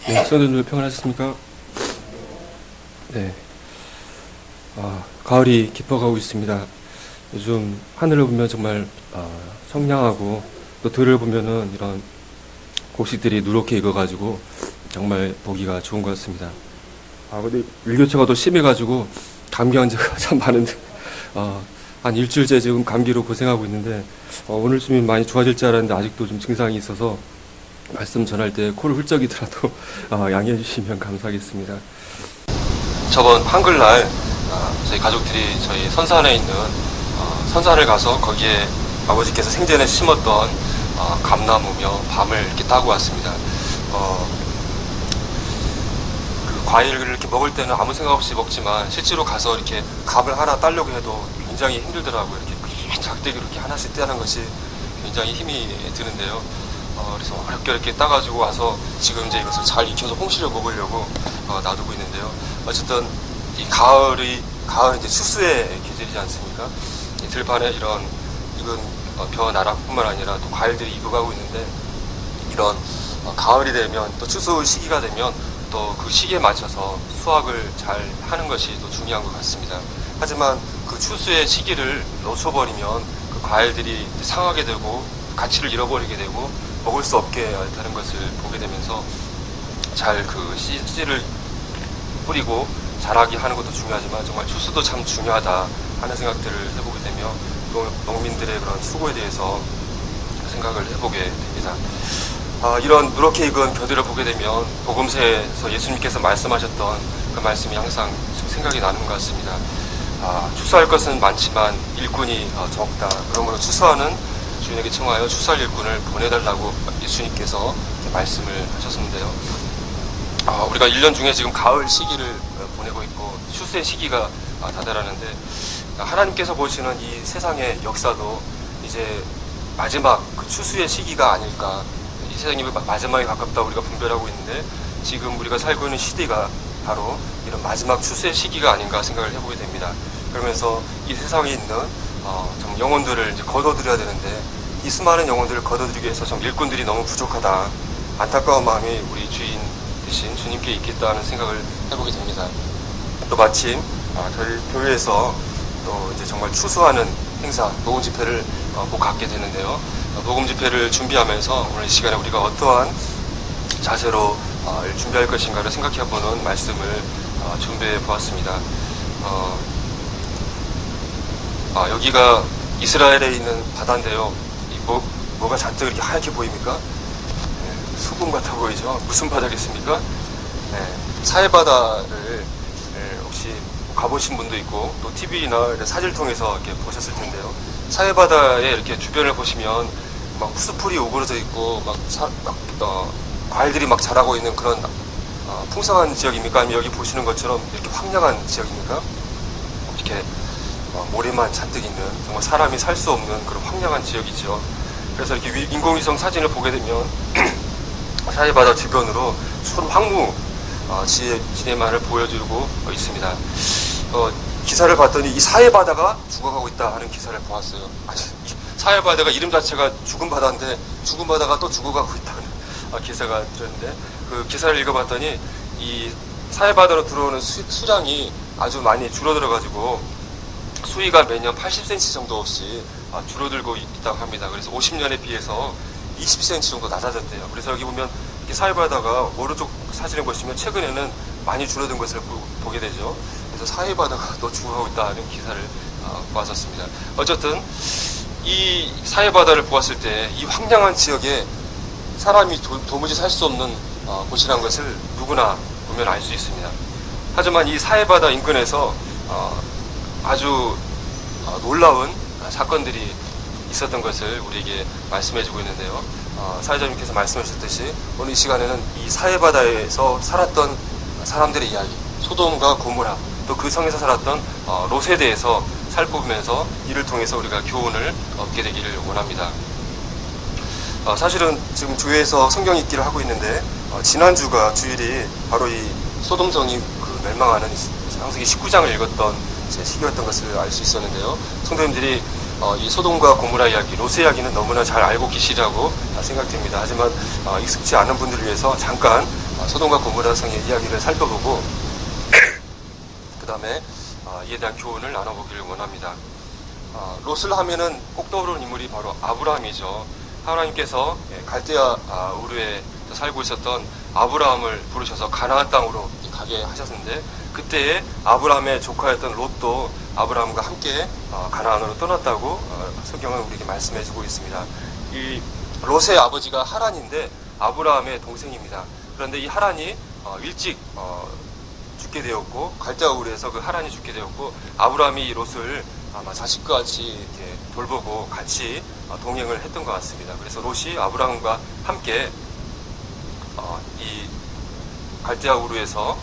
네, 시청자분들 평안하셨습니까? 네. 가을이 깊어가고 있습니다. 요즘 하늘을 보면 정말 청량하고 또 들을 보면은 이런 곡식들이 누렇게 익어가지고 정말 보기가 좋은 것 같습니다. 근데 일교차가 또 심해가지고 감기 환자가 참 많은데 한 일주일째 지금 감기로 고생하고 있는데 오늘쯤이면 많이 좋아질 줄 알았는데 아직도 좀 증상이 있어서 말씀 전할 때 코를 훌쩍이더라도 양해해 주시면 감사하겠습니다. 저번 한글날 저희 가족들이 저희 선산에 있는 선산을 가서 거기에 아버지께서 생전에 심었던 감나무며 밤을 이렇게 따고 왔습니다. 그 과일을 이렇게 먹을 때는 아무 생각 없이 먹지만 실제로 가서 이렇게 감을 하나 따려고 해도 굉장히 힘들더라고요. 이렇게 큰 작대기로 이렇게 하나씩 떼는 것이 굉장히 힘이 드는데요. 그래서 어렵게 따가지고 와서 지금 이제 이것을 잘 익혀서 홍시를 먹으려고 놔두고 있는데요. 어쨌든 이 가을은 이제 추수의 계절이지 않습니까? 이 들판에 이런 익은 벼 나락뿐만 아니라 또 과일들이 익어가고 있는데 이런 가을이 되면 또 추수 시기가 되면 또 그 시기에 맞춰서 수확을 잘 하는 것이 또 중요한 것 같습니다. 하지만 그 추수의 시기를 놓쳐버리면 그 과일들이 상하게 되고 가치를 잃어버리게 되고 먹을 수 없게 되는 것을 보게 되면서 잘 그 씨를 뿌리고 자라게 하는 것도 중요하지만 정말 추수도 참 중요하다 하는 생각들을 해보게 되며 또 농민들의 그런 수고에 대해서 생각을 해보게 됩니다. 이런 누렇게 익은 벼들을 보게 되면 복음서에서 예수님께서 말씀하셨던 그 말씀이 항상 생각이 나는 것 같습니다. 추수할 것은 많지만 일꾼이 적다. 그러므로 추수하는 주인에게 청하여 추수할 일꾼을 보내달라고 예수님께서 말씀을 하셨는데요. 우리가 1년 중에 지금 가을 시기를 보내고 있고 추수의 시기가 다다랐는데 하나님께서 보시는 이 세상의 역사도 이제 마지막 그 추수의 시기가 아닐까. 이 세상이 마지막에 가깝다 우리가 분별하고 있는데 지금 우리가 살고 있는 시대가 바로 이런 마지막 추수의 시기가 아닌가 생각을 해보게 됩니다. 그러면서 이 세상에 있는 좀 영혼들을 이제 거둬들여야 되는데 이 수많은 영혼들을 거둬들이기 위해서 좀 일꾼들이 너무 부족하다. 안타까운 마음이 우리 주인 대신 주님께 있겠다는 생각을 해보게 됩니다. 또 마침 저희 교회에서 또 이제 정말 추수하는 행사 녹음 집회를 꼭 갖게 되는데요. 녹음 집회를 준비하면서 오늘 이 시간에 우리가 어떠한 자세로 준비할 것인가를 생각해보는 말씀을 준비해 보았습니다. 여기가 이스라엘에 있는 바다인데요. 뭐가 잔뜩 이렇게 하얗게 보입니까? 네, 소금 같아 보이죠? 무슨 바다겠습니까? 네, 사해바다를 혹시 가보신 분도 있고 또 TV나 사진을 통해서 이렇게 보셨을 텐데요. 사해바다에 이렇게 주변을 보시면 막 푸스풀이 오그러져 있고 과일들이 막 자라고 있는 그런 풍성한 지역입니까? 아니면 여기 보시는 것처럼 이렇게 황량한 지역입니까? 이렇게 모래만 잔뜩 있는 정말 사람이 살 수 없는 그런 황량한 지역이죠. 그래서 이렇게 인공위성 사진을 보게 되면 사해바다 주변으로 서로 황무 지대만을 보여주고 있습니다. 기사를 봤더니 이 사해바다가 죽어가고 있다 하는 기사를 보았어요. 사해바다가 이름 자체가 죽은 바다인데 죽은 바다가 또 죽어가고 있다는 기사가 들었는데 그 기사를 읽어봤더니 이 사해바다로 들어오는 수량이 아주 많이 줄어들어가지고 수위가 매년 80cm 정도씩 줄어들고 있다고 합니다. 그래서 50년에 비해서 20cm 정도 낮아졌대요. 그래서 여기 보면 사해바다가 오른쪽 사진을 보시면 최근에는 많이 줄어든 것을 보게 되죠. 그래서 사해바다가 또 죽어가고 있다는 기사를 보았었습니다. 어쨌든 이 사해바다를 보았을 때 이 황량한 지역에 사람이 도무지 살 수 없는 곳이란 것을 누구나 보면 알 수 있습니다. 하지만 이 사해바다 인근에서 아주 놀라운 사건들이 있었던 것을 우리에게 말씀해주고 있는데요. 사회자님께서 말씀하셨듯이 오늘 이 시간에는 이 사해바다에서 살았던 사람들의 이야기, 소돔과 고모라, 또 그 성에서 살았던 롯에 대해서 살펴보면서 이를 통해서 우리가 교훈을 얻게 되기를 원합니다. 사실은 지금 교회에서 성경 읽기를 하고 있는데 지난주가 주일이 바로 이 소돔성이 그 멸망하는 창세기 19장을 읽었던 시기였던 것을 알 수 있었는데요. 성도님들이 이 소돔과 고모라 이야기, 롯의 이야기는 너무나 잘 알고 계시리라고 생각됩니다. 하지만 익숙지 않은 분들을 위해서 잠깐 소돔과 고모라 성의 이야기를 살펴보고 그 다음에 이에 대한 교훈을 나눠보기를 원합니다. 롯을 하면은 꼭 떠오르는 인물이 바로 아브라함이죠. 하나님께서 갈대아 우르에 살고 있었던 아브라함을 부르셔서 가나안 땅으로 가게 하셨는데, 그때에 아브라함의 조카였던 롯도 아브라함과 함께 가나안으로 떠났다고 성경은 우리에게 말씀해주고 있습니다. 이 롯의 아버지가 하란인데 아브라함의 동생입니다. 그런데 이 하란이 일찍 죽게 되었고, 갈대아 우르에서 그 하란이 죽게 되었고, 아브라함이 이 롯을 아마 자식과 같이 이렇게 돌보고 같이 동행을 했던 것 같습니다. 그래서 롯이 아브라함과 함께 이 갈대아 우르에서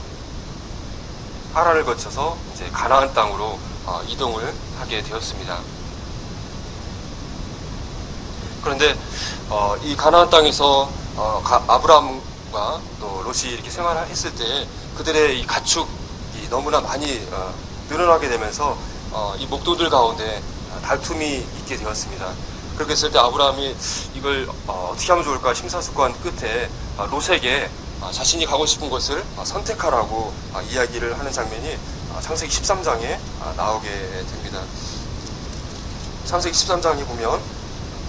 하란을 거쳐서 이제 가나안 땅으로 이동을 하게 되었습니다. 그런데 이 가나안 땅에서 아브라함과 또 롯이 이렇게 생활을 했을 때 그들의 이 가축이 너무나 많이 늘어나게 되면서 이 목동들 가운데 다툼이 있게 되었습니다. 그렇게 했을 때 아브라함이 이걸 어떻게 하면 좋을까 심사숙고한 끝에 롯에게 자신이 가고 싶은 곳을 선택하라고 이야기를 하는 장면이 창세기 13장에 나오게 됩니다. 창세기 13장에 보면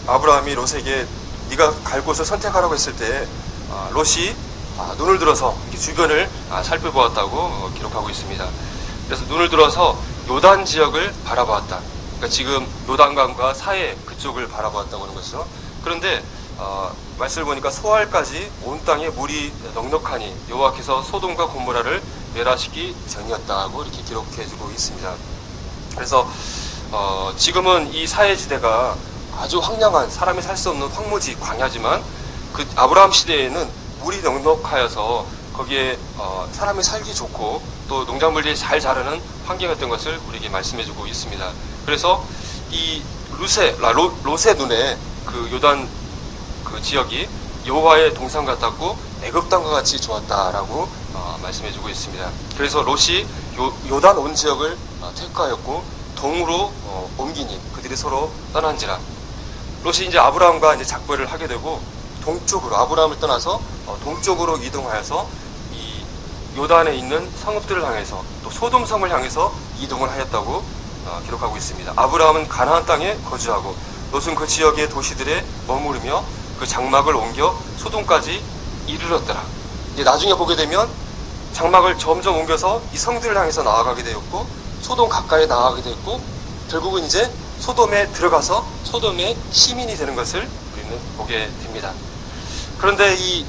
아브라함이 롯에게 네가 갈 곳을 선택하라고 했을 때 롯이 눈을 들어서 주변을 살펴보았다고 기록하고 있습니다. 그래서 눈을 들어서 요단 지역을 바라보았다. 그러니까 지금 요단강과 사해 그쪽을 바라보았다고 하는 것이죠. 그런데 말씀을 보니까 소알까지 온 땅에 물이 넉넉하니 여호와께서 소돔과 고모라를 멸하시기 전이었다고 이렇게 기록해주고 있습니다. 그래서 지금은 이 사해지대가 아주 황량한, 사람이 살 수 없는 황무지, 광야지만 그 아브라함 시대에는 물이 넉넉하여서 거기에 사람이 살기 좋고 또 농작물들이 잘 자라는 환경이었던 것을 우리에게 말씀해주고 있습니다. 그래서 이 롯의 눈에 그 요단 그 지역이 여호와의 동산 같았고 애굽 땅과 같이 좋았다라고 말씀해주고 있습니다. 그래서 롯이 요단 온 지역을 택하였고 동으로 옮기니 그들이 서로 떠난지라. 롯이 이제 아브라함과 이제 작별을 하게 되고 동쪽으로 아브라함을 떠나서 동쪽으로 이동하여서 이 요단에 있는 성읍들을 향해서 또 소돔성을 향해서 이동을 하였다고 기록하고 있습니다. 아브라함은 가나안 땅에 거주하고 롯은 그 지역의 도시들에 머무르며 그 장막을 옮겨 소돔까지 이르렀더라. 이제 나중에 보게 되면 장막을 점점 옮겨서 이 성들을 향해서 나아가게 되었고 소돔 가까이 나아가게 되었고 결국은 이제 소돔에 들어가서 소돔의 시민이 되는 것을 우리는 보게 됩니다. 그런데 이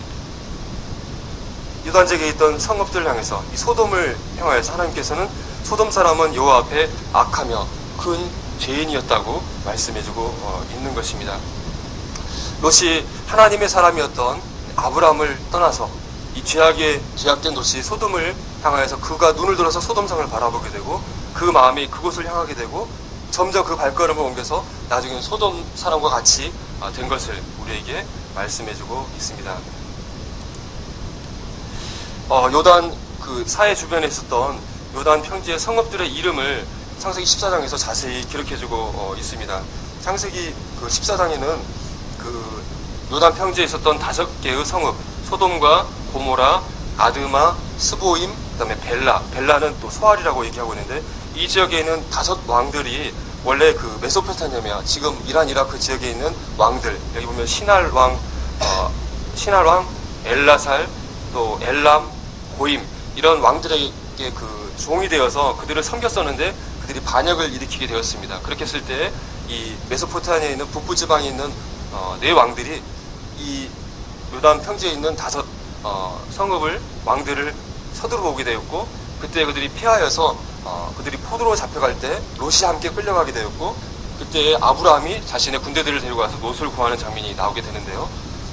유단지역에 있던 성읍들을 향해서 이 소돔을 향하여서 하나님께서는 소돔 사람은 여호와 앞에 악하며 큰 죄인이었다고 말씀해주고 있는 것입니다. 롯이 하나님의 사람이었던 아브라함을 떠나서 이 죄악된 롯이 소돔을 향하여서 그가 눈을 들어서 소돔성을 바라보게 되고 그 마음이 그곳을 향하게 되고 점점 그 발걸음을 옮겨서 나중에는 소돔 사람과 같이 된 것을 우리에게 말씀해주고 있습니다. 요단 그 사해 주변에 있었던 요단 평지의 성읍들의 이름을 창세기 14장에서 자세히 기록해주고 있습니다. 창세기 그 14장에는 그 요단 평지에 있었던 5개의 성읍, 소돔과 고모라, 아드마, 스보임, 그 다음에 벨라는 또 소알이라고 얘기하고 있는데 이 지역에 있는 5 왕들이 원래 그 메소포타미아, 지금 이란 이라크 지역에 있는 왕들, 여기 보면 신할 왕, 엘라살, 또 엘람, 고임 이런 왕들에게 그 종이 되어서 그들을 섬겼었는데 그들이 반역을 일으키게 되었습니다. 그렇게 했을 때 이 메소포타미아에 있는 북부 지방에 있는 4 왕들이 이 요단 평지에 있는 5 성읍을 왕들을 서두르고 오게 되었고 그때 그들이 피하여서 그들이 포로로 잡혀갈 때 롯이 함께 끌려가게 되었고 그때 아브라함이 자신의 군대들을 데리고 와서 롯을 구하는 장면이 나오게 되는데요.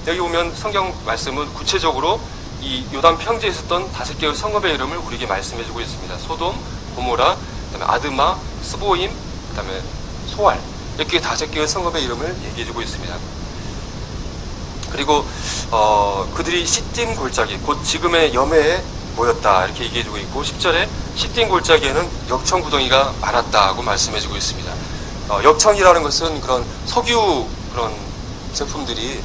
여기 보면 성경 말씀은 구체적으로 이 요단 평지에 있었던 5개의 성읍의 이름을 우리에게 말씀해주고 있습니다. 소돔, 고모라, 그다음에 아드마, 스보임, 그다음에 소알 이렇게 5개의 성읍의 이름을 얘기해주고 있습니다. 그리고 그들이 시딤 골짜기 곧 지금의 염해에 모였다 이렇게 얘기해주고 있고 10절에 시딤 골짜기에는 역청 구덩이가 많았다고 말씀해주고 있습니다. 역청이라는 것은 그런 석유 그런 제품들이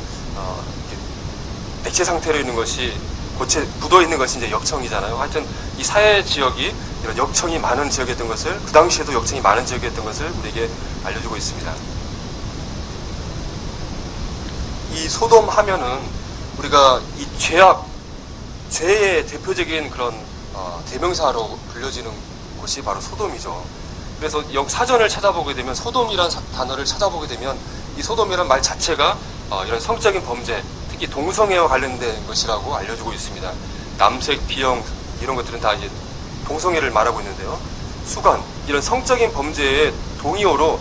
액체 상태로 있는 것이 고체 묻어 있는 것이 이제 역청이잖아요. 하여튼 이 사해 지역이 이런 역청이 많은 지역이었던 것을, 그 당시에도 역청이 많은 지역이었던 것을 우리에게 알려주고 있습니다. 이 소돔 하면은 우리가 이 죄의 대표적인 그런 대명사로 불려지는 곳이 바로 소돔이죠. 그래서 사전을 찾아보게 되면, 소돔이란 단어를 찾아보게 되면 이 소돔이란 말 자체가 이런 성적인 범죄, 특히 동성애와 관련된 것이라고 알려주고 있습니다. 남색, 비형 이런 것들은 다 이제 동성애를 말하고 있는데요. 수간, 이런 성적인 범죄의 동의어로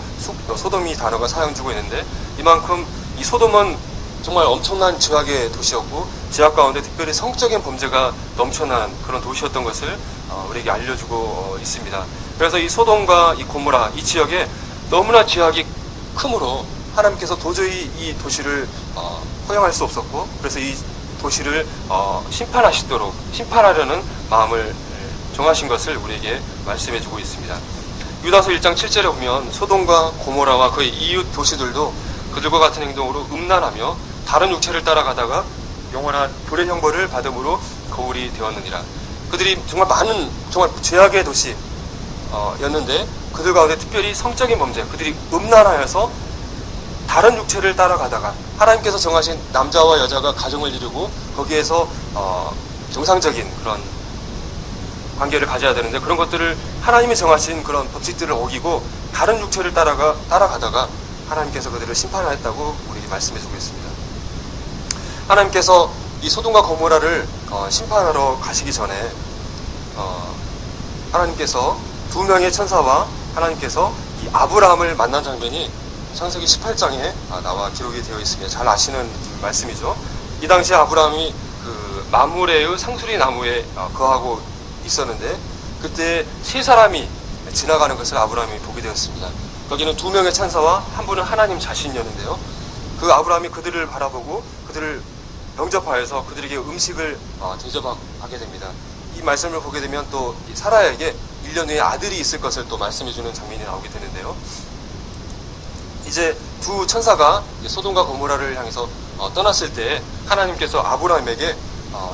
소돔이 단어가 사용되고 있는데, 이만큼 이 소돔은 정말 엄청난 죄악의 도시였고, 죄악 가운데 특별히 성적인 범죄가 넘쳐난 그런 도시였던 것을 우리에게 알려주고 있습니다. 그래서 이 소돔과 이 고모라, 이 지역에 너무나 죄악이 크므로 하나님께서 도저히 이 도시를 허용할 수 없었고, 그래서 이 도시를 심판하려는 마음을 정하신 것을 우리에게 말씀해주고 있습니다. 유다서 1장 7절에 보면 소돔과 고모라와 그의 이웃 도시들도 그들과 같은 행동으로 음란하며 다른 육체를 따라가다가 영원한 불의 형벌을 받음으로 거울이 되었느니라. 그들이 정말 많은, 정말 죄악의 도시였는데 그들 가운데 특별히 성적인 범죄, 그들이 음란하여서 다른 육체를 따라가다가 하나님께서 정하신 남자와 여자가 가정을 이루고 거기에서 정상적인 그런 관계를 가져야 되는데, 그런 것들을 하나님이 정하신 그런 법칙들을 어기고 다른 육체를 따라가다가 하나님께서 그들을 심판하였다고 우리에게 말씀해주고 있습니다. 하나님께서 이 소돔과 고모라를 심판하러 가시기 전에 하나님께서 두 명의 천사와 하나님께서 이 아브라함을 만난 장면이 창세기 18장에 나와 기록이 되어 있습니다. 잘 아시는 말씀이죠. 이 당시에 아브라함이 그 마므레의 상수리 나무에 거하고 있었는데, 그때 세 사람이 지나가는 것을 아브라함이 보게 되었습니다. 거기는 두 명의 천사와 한 분은 하나님 자신이었는데요. 그 아브라함이 그들을 바라보고 그들을 영접하여서 그들에게 음식을 대접하게 됩니다. 이 말씀을 보게 되면 또 사라에게 1년 후에 아들이 있을 것을 또 말씀해주는 장면이 나오게 되는데요. 이제 두 천사가 소돔과 고모라를 향해서 떠났을 때 하나님께서 아브라함에게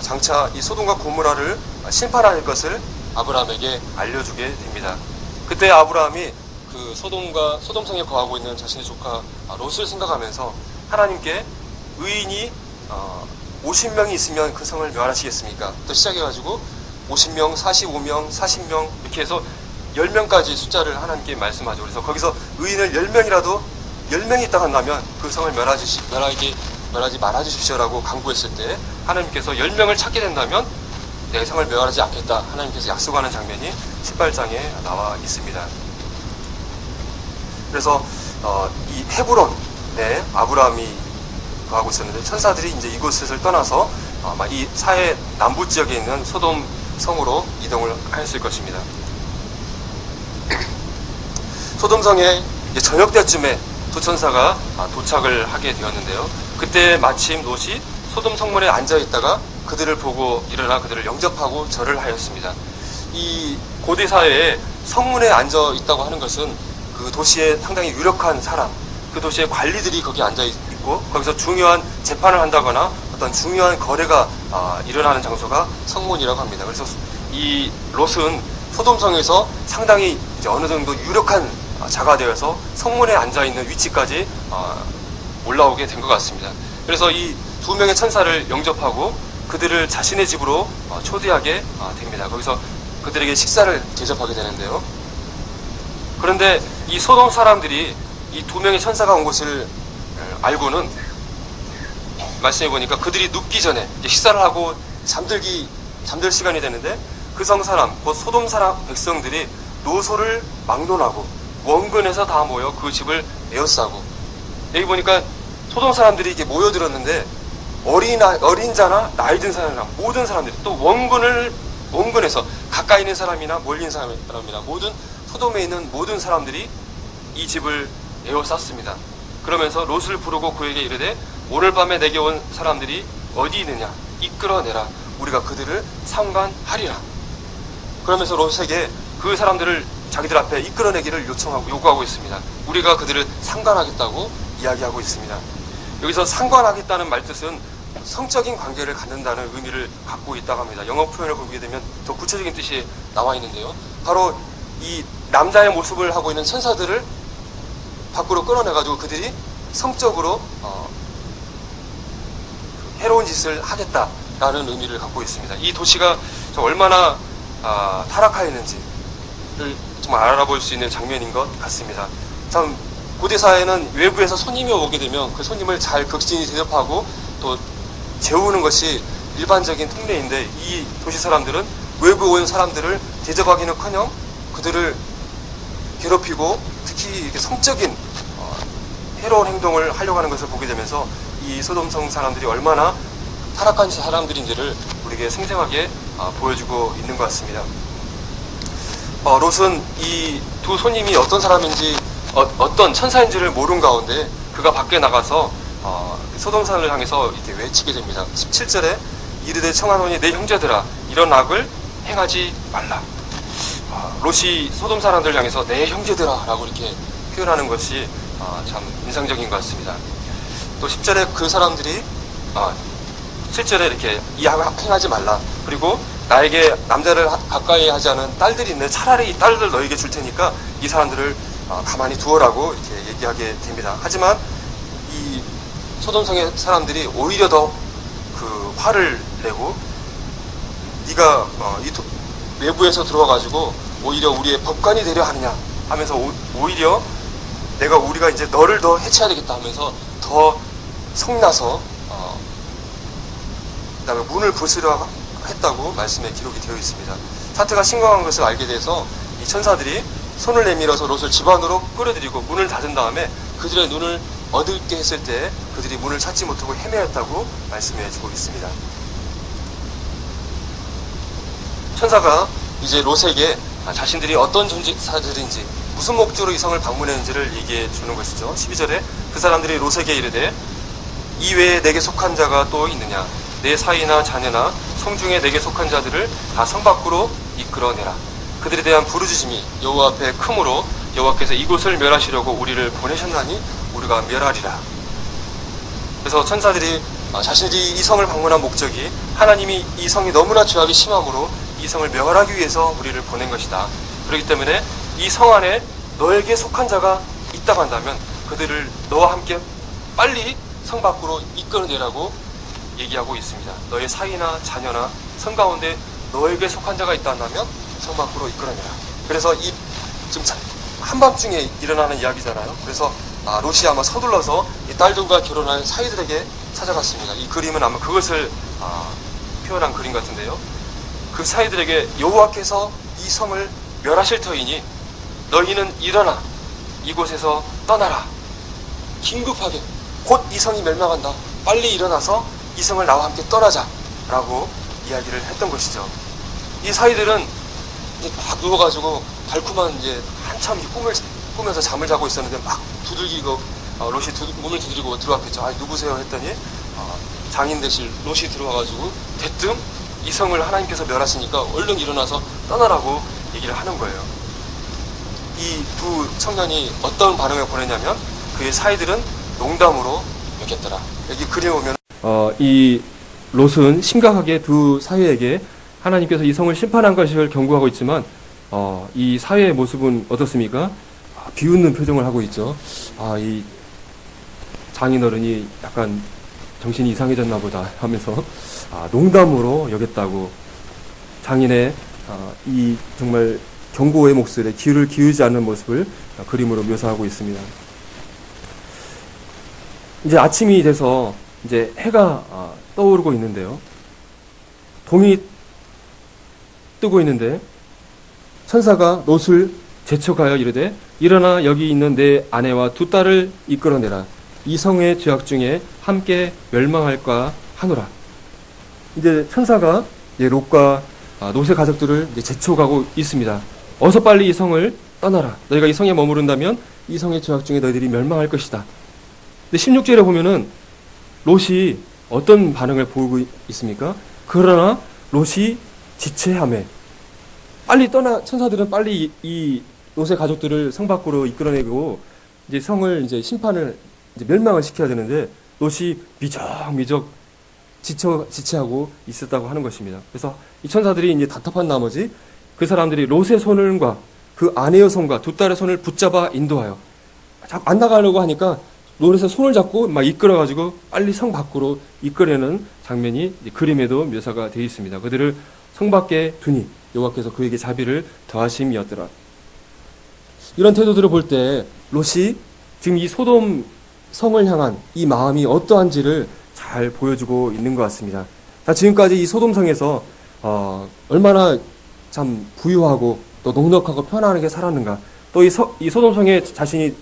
장차 이 소돔과 고모라를 심판할 것을 아브라함에게 알려주게 됩니다. 그때 아브라함이 그 소돔성에 거하고 있는 자신의 조카 롯을 생각하면서 하나님께 의인이 50명이 있으면 그 성을 멸하시겠습니까? 또 시작해가지고 50명, 45명, 40명 이렇게 해서 10명까지 숫자를 하나님께 말씀하죠. 그래서 거기서 의인을 10명이 있다 한다면 그 성을 멸하지 말아주십시오라고 강구했을 때 하나님께서 10명을 찾게 된다면 내 성을 멸하지 않겠다 하나님께서 약속하는 장면이 18장에 나와 있습니다. 그래서 이 헤브론에 아브라함이 거하고 있었는데 천사들이 이제 이곳을 떠나서 이 사해 남부 지역에 있는 소돔 성으로 이동을 하였을 것입니다. 소돔 성에 저녁 때쯤에 두 천사가 도착을 하게 되었는데요. 그때 마침 롯이 소돔 성문에 앉아 있다가 그들을 보고 일어나 그들을 영접하고 절을 하였습니다. 이 고대 사회에 성문에 앉아 있다고 하는 것은 그 도시에 상당히 유력한 사람, 그 도시의 관리들이 거기 앉아 있고 거기서 중요한 재판을 한다거나 어떤 중요한 거래가 일어나는 장소가 성문이라고 합니다. 그래서 이 롯은 소돔성에서 상당히 이제 어느 정도 유력한 자가 되어서 성문에 앉아 있는 위치까지 올라오게 된 것 같습니다. 그래서 이 두 명의 천사를 영접하고 그들을 자신의 집으로 초대하게 됩니다. 거기서 그들에게 식사를 대접하게 되는데요. 그런데 이 소돔 사람들이 이 두 명의 천사가 온 것을 알고는 말씀해 보니까 그들이 눕기 전에 식사를 하고 잠들 시간이 되는데 그 성 사람, 곧 소돔 사람 백성들이 노소를 막론하고 원근에서 다 모여 그 집을 에워싸고, 여기 보니까 소돔 사람들이 이렇게 모여들었는데 어린 자나 나이 든 사람이나 모든 사람들이 또 원근에서 가까이 있는 사람이나 멀리 있는 사람이나 모든 소돔에 있는 모든 사람들이 이 집을 에워쌌습니다. 그러면서 롯을 부르고 그에게 이르되 오늘 밤에 내게 온 사람들이 어디 있느냐 이끌어내라 우리가 그들을 상관하리라. 그러면서 롯에게 그 사람들을 자기들 앞에 이끌어내기를 요구하고 있습니다. 우리가 그들을 상관하겠다고 이야기하고 있습니다. 여기서 상관하겠다는 말뜻은 성적인 관계를 갖는다는 의미를 갖고 있다고 합니다. 영어 표현을 보게 되면 더 구체적인 뜻이 나와 있는데요. 바로 이 남자의 모습을 하고 있는 천사들을 밖으로 끌어내가지고 그들이 성적으로 해로운 짓을 하겠다라는 의미를 갖고 있습니다. 이 도시가 얼마나 타락하였는지를 정말 알아볼 수 있는 장면인 것 같습니다. 참 고대 사회는 외부에서 손님이 오게 되면 그 손님을 잘 극진히 대접하고 또 재우는 것이 일반적인 통례인데, 이 도시 사람들은 외부 온 사람들을 대접하기는커녕 그들을 괴롭히고 특히 이렇게 성적인 해로운 행동을 하려고 하는 것을 보게 되면서 이 소돔성 사람들이 얼마나 타락한 사람들인지를 우리에게 생생하게 보여주고 있는 것 같습니다. 롯은 이 두 손님이 어떤 사람인지 어떤 천사인지를 모른 가운데 그가 밖에 나가서 소돔산을 향해서 이렇게 외치게 됩니다. 17절에 이르되 청하노니 내 형제들아 이런 악을 행하지 말라. 롯이 소돔 사람들 향해서 내 형제들아 라고 이렇게 표현하는 것이 참 인상적인 것 같습니다. 또 10절에 그 사람들이 7절에 이렇게 이 악을 행하지 말라. 그리고 나에게 남자를 가까이 하지 않은 딸들이 있는데 차라리 이 딸들 너에게 줄 테니까 이 사람들을 가만히 두어라고 이렇게 얘기하게 됩니다. 하지만 이 소돔성의 사람들이 오히려 더 그 화를 내고 네가 이 외부에서 들어와가지고 오히려 우리의 법관이 되려 하느냐 하면서 오히려 우리가 이제 너를 더 해쳐야 되겠다 하면서 더 성나서 그다음에 문을 부수려 했다고 말씀에 기록이 되어 있습니다. 사태가 심각한 것을 알게 돼서 이 천사들이 손을 내밀어서 롯을 집 안으로 끌어들이고 문을 닫은 다음에 그들의 눈을 어둡게 했을 때 그들이 문을 찾지 못하고 헤매었다고 말씀해 주고 있습니다. 천사가 이제 롯에게 자신들이 어떤 존재사들인지 무슨 목적으로 이 성을 방문했는지를 얘기해 주는 것이죠. 12절에 그 사람들이 롯에게 이르되 이 외에 내게 속한 자가 또 있느냐, 내 사이나 자녀나 성중에 내게 속한 자들을 다 성 밖으로 이끌어내라. 그들에 대한 부르짖음이 여호와 앞에 크므로 여호와께서 이곳을 멸하시려고 우리를 보내셨나니 우리가 멸하리라. 그래서 천사들이 자신들이 이 성을 방문한 목적이 하나님이 이 성이 너무나 죄악이 심함으로 이 성을 멸하기 위해서 우리를 보낸 것이다. 그렇기 때문에 이 성 안에 너에게 속한 자가 있다고 한다면 그들을 너와 함께 빨리 성 밖으로 이끌어내라고 얘기하고 있습니다. 너의 사이나 자녀나 성 가운데 너에게 속한 자가 있다 한다면 성 밖으로 이끌어내라. 그래서 이 지금 한밤중에 일어나는 이야기잖아요. 그래서 롯이 아마 서둘러서 이 딸들과 결혼한 사이들에게 찾아갔습니다. 이 그림은 아마 그것을 표현한 그림 같은데요. 그 사이들에게 여호와께서 이 성을 멸하실 터이니 너희는 일어나 이곳에서 떠나라. 긴급하게 곧 이 성이 멸망한다. 빨리 일어나서 이 성을 나와 함께 떠나자 라고 이야기를 했던 것이죠. 이 사이들은 이제 막 누워가지고 달콤한 이제 한참 꿈을 꾸면서 잠을 자고 있었는데 막 두들기고 롯이 몸을 두드리고 들어왔겠죠. 누구세요 했더니 장인 대신 롯이 들어와가지고 대뜸 이 성을 하나님께서 멸하시니까 얼른 일어나서 떠나라고 얘기를 하는 거예요. 이 두 청년이 어떤 반응을 보냈냐면 그의 사이들은 농담으로 여겼더라. 여기 그림 보면 이 롯은 심각하게 두 사위에게 하나님께서 이 성을 심판한 것을 경고하고 있지만 이 사위의 모습은 어떻습니까? 비웃는 표정을 하고 있죠. 이 장인어른이 약간 정신이 이상해졌나 보다 하면서 농담으로 여겼다고 장인의 이 정말 경고의 목소리에 귀를 기울이지 않는 모습을 그림으로 묘사하고 있습니다. 이제 아침이 돼서 이제 해가 떠오르고 있는데요. 동이 뜨고 있는데 천사가 롯을 재촉하여 이르되 일어나 여기 있는 내 아내와 두 딸을 이끌어내라. 이 성의 죄악 중에 함께 멸망할까 하노라. 이제 천사가 롯과 롯의 가족들을 이제 재촉하고 있습니다. 어서 빨리 이 성을 떠나라. 너희가 이 성에 머무른다면 이 성의 죄악 중에 너희들이 멸망할 것이다. 근데 16절에 보면은 롯이 어떤 반응을 보이고 있습니까? 그러나 롯이 지체하매 천사들은 빨리 이 롯의 가족들을 성 밖으로 이끌어내고 이제 성을 이제 심판을 이제 멸망을 시켜야 되는데 롯이 미적미적 지체하고 있었다고 하는 것입니다. 그래서 이 천사들이 이제 답답한 나머지 그 사람들이 롯의 손과 그 아내의 손과 두 딸의 손을 붙잡아 인도하여 안 나가려고 하니까 롯의 손을 잡고 막 이끌어가지고 빨리 성 밖으로 이끌어내는 장면이 그림에도 묘사가 되어 있습니다. 그들을 성 밖에 두니 여호와께서 그에게 자비를 더하심이었더라. 이런 태도들을 볼 때 롯이 지금 이 소돔 성을 향한 이 마음이 어떠한지를 잘 보여주고 있는 것 같습니다. 자, 지금까지 이 소돔 성에서 얼마나 참 부유하고 또 넉넉하고 편안하게 살았는가. 또 이 소돔 성에 자신이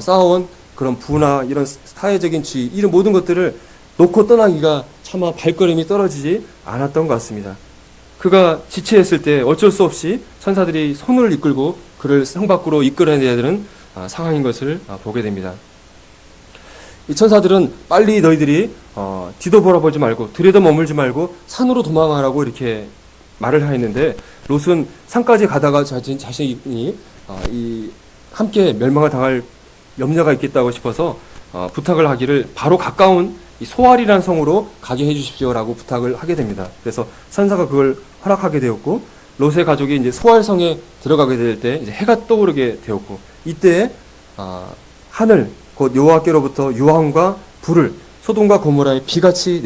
쌓아온 그런 부나 이런 사회적인 지위, 이런 모든 것들을 놓고 떠나기가 차마 발걸음이 떨어지지 않았던 것 같습니다. 그가 지체했을 때 어쩔 수 없이 천사들이 손을 이끌고 그를 성 밖으로 이끌어내야 되는 상황인 것을 보게 됩니다. 이 천사들은 빨리 너희들이 뒤도 돌아보지 말고 들에도 머물지 말고 산으로 도망하라고 이렇게 말을 하였는데 롯은 산까지 가다가 자신이 함께 멸망을 당할 염려가 있겠다고 싶어서 부탁을 하기를 바로 가까운 이 소알이라는 성으로 가게 해주십시오라고 부탁을 하게 됩니다. 그래서 천사가 그걸 허락하게 되었고 롯의 가족이 이제 소알성에 들어가게 될 때 이제 해가 떠오르게 되었고 이때 하늘 곧 여호와께로부터 유황과 불을 소돔과 고모라에 비같이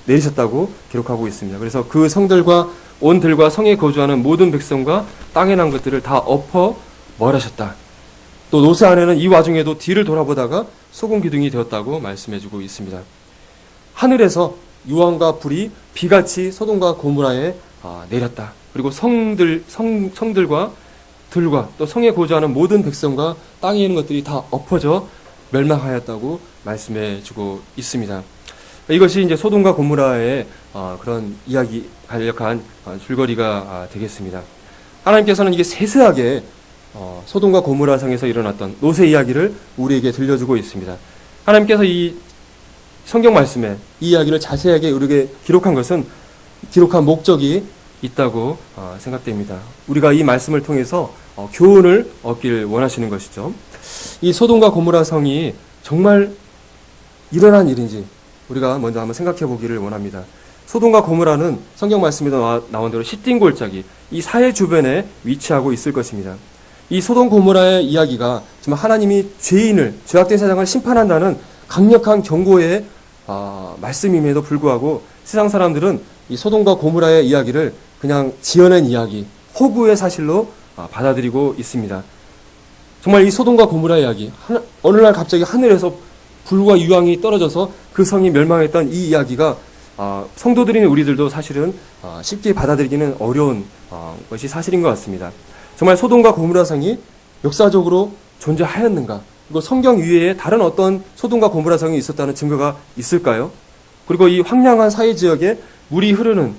내리셨다고 기록하고 있습니다. 그래서 그 성들과 온 들과 성에 거주하는 모든 백성과 땅에 난 것들을 다 엎어 멀으셨다. 또 롯의 아내는 이 와중에도 뒤를 돌아보다가 소금 기둥이 되었다고 말씀해주고 있습니다. 하늘에서 유황과 불이 비같이 소돔과 고모라에 내렸다. 그리고 성들과 들과 또 성에 거주하는 모든 백성과 땅에 있는 것들이 다 엎어져 멸망하였다고 말씀해주고 있습니다. 이것이 이제 소돔과 고모라의 그런 이야기 간략한 줄거리가 되겠습니다. 하나님께서는 이게 세세하게 소돔과 고모라 성에서 일어났던 롯의 이야기를 우리에게 들려주고 있습니다. 하나님께서 이 성경 말씀에 이 이야기를 자세하게 우리에게 기록한 목적이 있다고 생각됩니다. 우리가 이 말씀을 통해서 교훈을 얻길 원하시는 것이죠. 이 소돔과 고모라 성이 정말 일어난 일인지 우리가 먼저 한번 생각해 보기를 원합니다. 소돔과 고모라는 성경 말씀에도 나온 대로 시딘 골짜기, 이 사해 주변에 위치하고 있을 것입니다. 이 소돔 고모라의 이야기가 지금 하나님이 죄악된 세상을 심판한다는 강력한 경고의 말씀임에도 불구하고 세상 사람들은 이 소돔과 고모라의 이야기를 그냥 지어낸 이야기, 호구의 사실로 받아들이고 있습니다. 정말 이 소돔과 고모라 이야기, 어느 날 갑자기 하늘에서 불과 유황이 떨어져서 그 성이 멸망했던 이 이야기가 성도들인 우리들도 사실은 쉽게 받아들이기는 어려운 것이 사실인 것 같습니다. 정말 소돔과 고모라 성이 역사적으로 존재하였는가? 그리고 성경 이외에 다른 어떤 소돔과 고모라 성이 있었다는 증거가 있을까요? 그리고 이 황량한 사해 지역에 물이 흐르는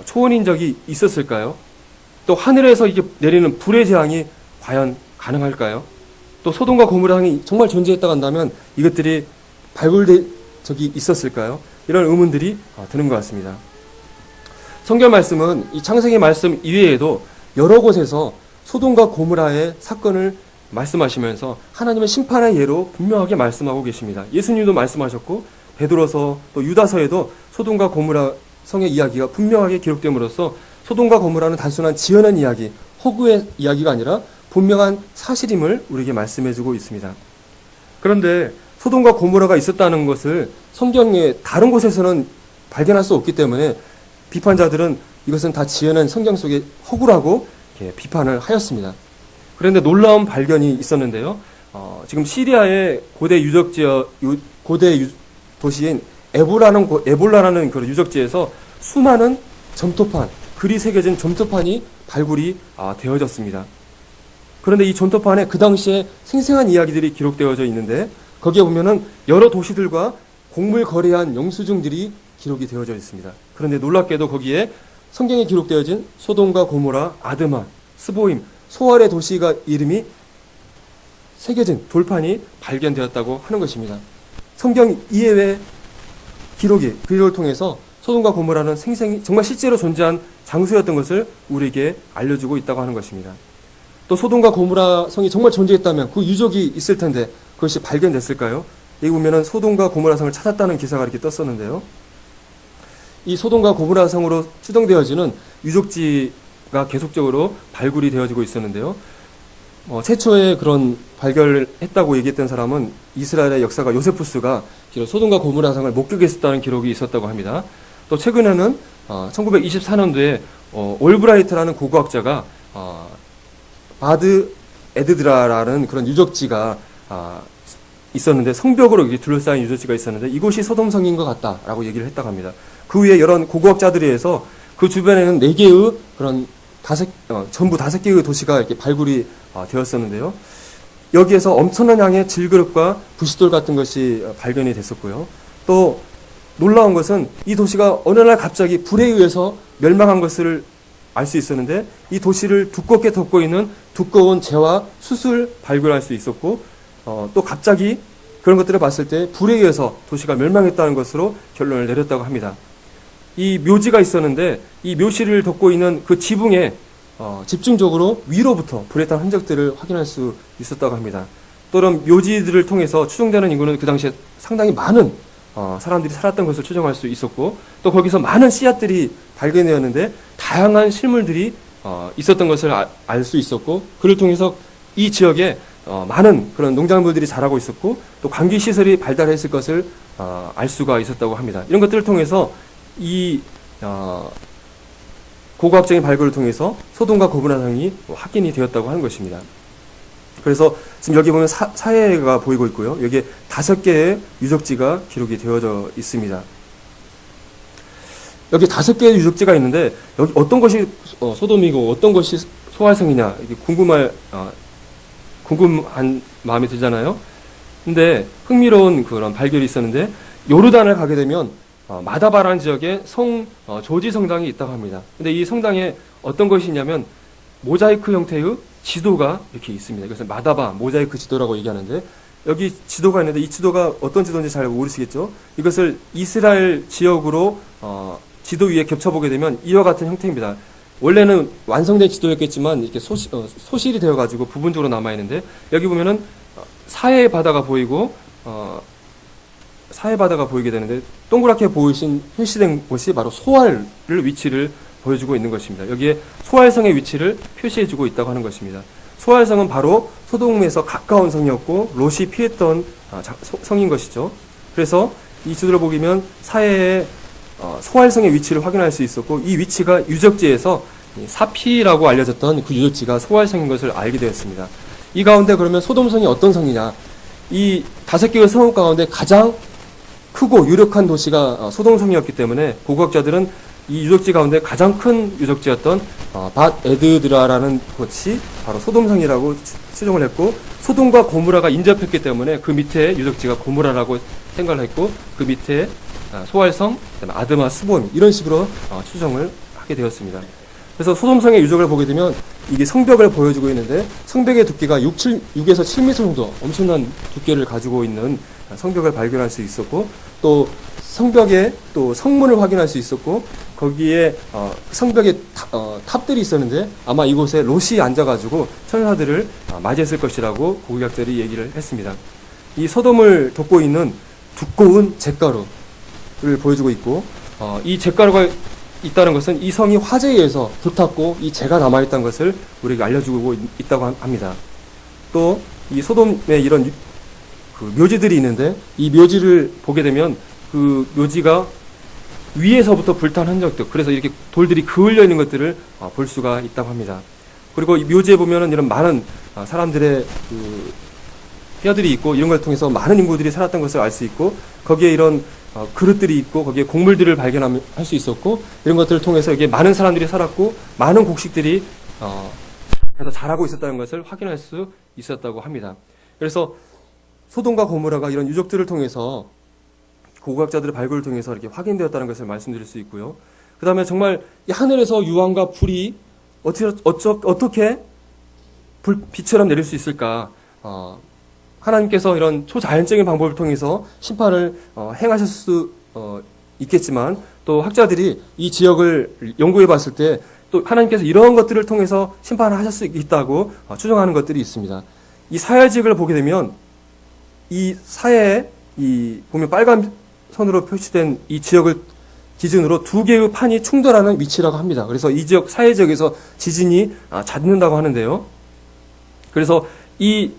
초원인 적이 있었을까요? 또 하늘에서 이게 내리는 불의 재앙이 과연 가능할까요? 또 소돔과 고모라 성이 정말 존재했다고 한다면 이것들이 발굴된 적이 있었을까요? 이런 의문들이 드는 것 같습니다. 성경 말씀은 이 창세기 말씀 이외에도 여러 곳에서 소돔과 고모라의 사건을 말씀하시면서 하나님의 심판의 예로 분명하게 말씀하고 계십니다. 예수님도 말씀하셨고 베드로서 또 유다서에도 소돔과 고모라 성의 이야기가 분명하게 기록됨으로써 소돔과 고모라는 단순한 지어낸 이야기, 허구의 이야기가 아니라 분명한 사실임을 우리에게 말씀해주고 있습니다. 그런데 소돔과 고모라가 있었다는 것을 성경의 다른 곳에서는 발견할 수 없기 때문에 비판자들은 이것은 다 지어낸 성경 속의 허구라고 비판을 하였습니다. 그런데 놀라운 발견이 있었는데요. 지금 시리아의 고대 도시인 에볼라라는 그 유적지에서 수많은 점토판, 글이 새겨진 점토판이 발굴이 되어졌습니다. 그런데 이 점토판에 그 당시에 생생한 이야기들이 기록되어져 있는데 거기에 보면은 여러 도시들과 곡물 거래한 영수증들이 기록이 되어져 있습니다. 그런데 놀랍게도 거기에 성경에 기록되어진 소돔과 고모라, 아드마, 스보임, 소알의 도시가 이름이 새겨진 돌판이 발견되었다고 하는 것입니다. 성경 이외의 기록을 통해서 소돔과 고모라는 정말 실제로 존재한 장소였던 것을 우리에게 알려주고 있다고 하는 것입니다. 또 소돔과 고모라 성이 정말 존재했다면 그 유적이 있을 텐데 그것이 발견됐을까요? 여기 보면은 소돔과 고모라 성을 찾았다는 기사가 이렇게 떴었는데요. 이 소돔과 고모라 성으로 추정되어지는 유적지가 계속적으로 발굴이 되어지고 있었는데요. 최초에 그런 발견을 했다고 얘기했던 사람은 이스라엘의 역사가 요세푸스가 소돔과 고모라 성을 목격했었다는 기록이 있었다고 합니다. 또 최근에는 1924년도에 올브라이트라는 고고학자가 바드 에드드라라는 그런 유적지가 있었는데, 성벽으로 둘러싸인 유적지가 있었는데 이곳이 소돔성인 것 같다라고 얘기를 했다고 합니다. 그 후에 여러 고고학자들에 의해서 그 주변에는 4개의 그런 전부 5개의 도시가 이렇게 발굴이 되었었는데요. 여기에서 엄청난 양의 질그릇과 부싯돌 같은 것이 발견이 됐었고요. 또 놀라운 것은 이 도시가 어느 날 갑자기 불에 의해서 멸망한 것을 알 수 있었는데, 이 도시를 두껍게 덮고 있는 두꺼운 재와 숯을 발굴할 수 있었고, 또 갑자기 그런 것들을 봤을 때 불에 의해서 도시가 멸망했다는 것으로 결론을 내렸다고 합니다. 이 묘지가 있었는데 이 묘지를 덮고 있는 그 지붕에 집중적으로 위로부터 불에 탄 흔적들을 확인할 수 있었다고 합니다. 또 이런 묘지들을 통해서 추정되는 인구는 그 당시에 상당히 많은 사람들이 살았던 것을 추정할 수 있었고, 또 거기서 많은 씨앗들이 발견되었는데 다양한 실물들이 있었던 것을 알 수 있었고, 그를 통해서 이 지역에 많은 그런 농작물들이 자라고 있었고, 또 관계 시설이 발달했을 것을 알 수가 있었다고 합니다. 이런 것들을 통해서 이 고고학적인 발굴을 통해서 소돔과 고모라 성이 확인이 되었다고 하는 것입니다. 그래서 지금 여기 보면 사해가 보이고 있고요. 여기에 5개의 유적지가 기록이 되어져 있습니다. 여기 5개의 유적지가 있는데 여기 어떤 것이 소돔이고 어떤 것이 소활성이냐 이게 궁금한 마음이 들잖아요. 근데 흥미로운 그런 발견이 있었는데, 요르단을 가게 되면 마다바라는 지역에 조지 성당이 있다고 합니다. 근데 이 성당에 어떤 것이 있냐면 모자이크 형태의 지도가 이렇게 있습니다. 이것을 마다바 모자이크 지도라고 얘기하는데, 여기 지도가 있는데 이 지도가 어떤 지도인지 잘 모르시겠죠? 이것을 이스라엘 지역으로 지도 위에 겹쳐보게 되면 이와 같은 형태입니다. 원래는 완성된 지도였겠지만 이렇게 소실이 되어가지고 부분적으로 남아있는데, 여기 보면은 사해 바다가 보이고 사해 바다가 보이게 되는데, 동그랗게 표시된 곳이 바로 소알을 위치를 보여주고 있는 것입니다. 여기에 소알성의 위치를 표시해주고 있다고 하는 것입니다. 소알성은 바로 소돔에서 가까운 성이었고 롯이 피했던 성인 것이죠. 그래서 이 지도를 보면 사해의 소알성의 위치를 확인할 수 있었고, 이 위치가 유적지에서 사피라고 알려졌던 그 유적지가 소알성인 것을 알게 되었습니다. 이 가운데 그러면 소돔성이 어떤 성이냐? 이 5개의 성읍 가운데 가장 크고 유력한 도시가 소돔성이었기 때문에 고고학자들은 이 유적지 가운데 가장 큰 유적지였던 밧 에드드라라는 곳이 바로 소돔성이라고 추정을 했고, 소돔과 고모라가 인접했기 때문에 그 밑에 유적지가 고모라라고 생각을 했고, 그 밑에 소알성, 아드마, 스보임 이런 식으로 추정을 하게 되었습니다. 그래서 소돔성의 유적을 보게 되면 이게 성벽을 보여주고 있는데, 성벽의 두께가 6에서 7m 정도 엄청난 두께를 가지고 있는 성벽을 발견할 수 있었고, 또 성벽에 또 성문을 확인할 수 있었고, 거기에 성벽에 탑들이 있었는데 아마 이곳에 롯이 앉아가지고 천사들을 맞이했을 것이라고 고고학자들이 얘기를 했습니다. 이 소돔을 덮고 있는 두꺼운 잿가루를 보여주고 있고, 이 잿가루가 있다는 것은 이 성이 화재에 의해서 불탔고 이 재가 남아있다는 것을 우리에게 알려주고 있다고 합니다. 또 이 소돔에 이런 그 묘지들이 있는데, 이 묘지를 보게 되면 그 묘지가 위에서부터 불탄 흔적들, 그래서 이렇게 돌들이 그을려 있는 것들을 볼 수가 있다고 합니다. 그리고 이 묘지에 보면은 이런 많은 사람들의 그 뼈들이 있고, 이런 걸 통해서 많은 인구들이 살았던 것을 알 수 있고, 거기에 이런 그릇들이 있고, 거기에 곡물들을 발견할 수 있었고, 이런 것들을 통해서 여기에 많은 사람들이 살았고 많은 곡식들이 자라고 있었다는 것을 확인할 수 있었다고 합니다. 그래서 소돔과 고모라가 이런 유적들을 통해서 고고학자들의 발굴을 통해서 이렇게 확인되었다는 것을 말씀드릴 수 있고요. 그 다음에 정말 이 하늘에서 유황과 불이 어떻게 빛처럼 내릴 수 있을까? 하나님께서 이런 초자연적인 방법을 통해서 심판을 행하실 수 있겠지만, 또 학자들이 이 지역을 연구해 봤을 때 또 하나님께서 이런 것들을 통해서 심판을 하실 수 있다고 추정하는 것들이 있습니다. 이 사해 지역을 보게 되면 이 사해에 보면 빨간 선으로 표시된 이 지역을 기준으로 두 개의 판이 충돌하는 위치라고 합니다. 그래서 이 지역, 사해 지역에서 지진이 잦는다고 하는데요. 그래서 이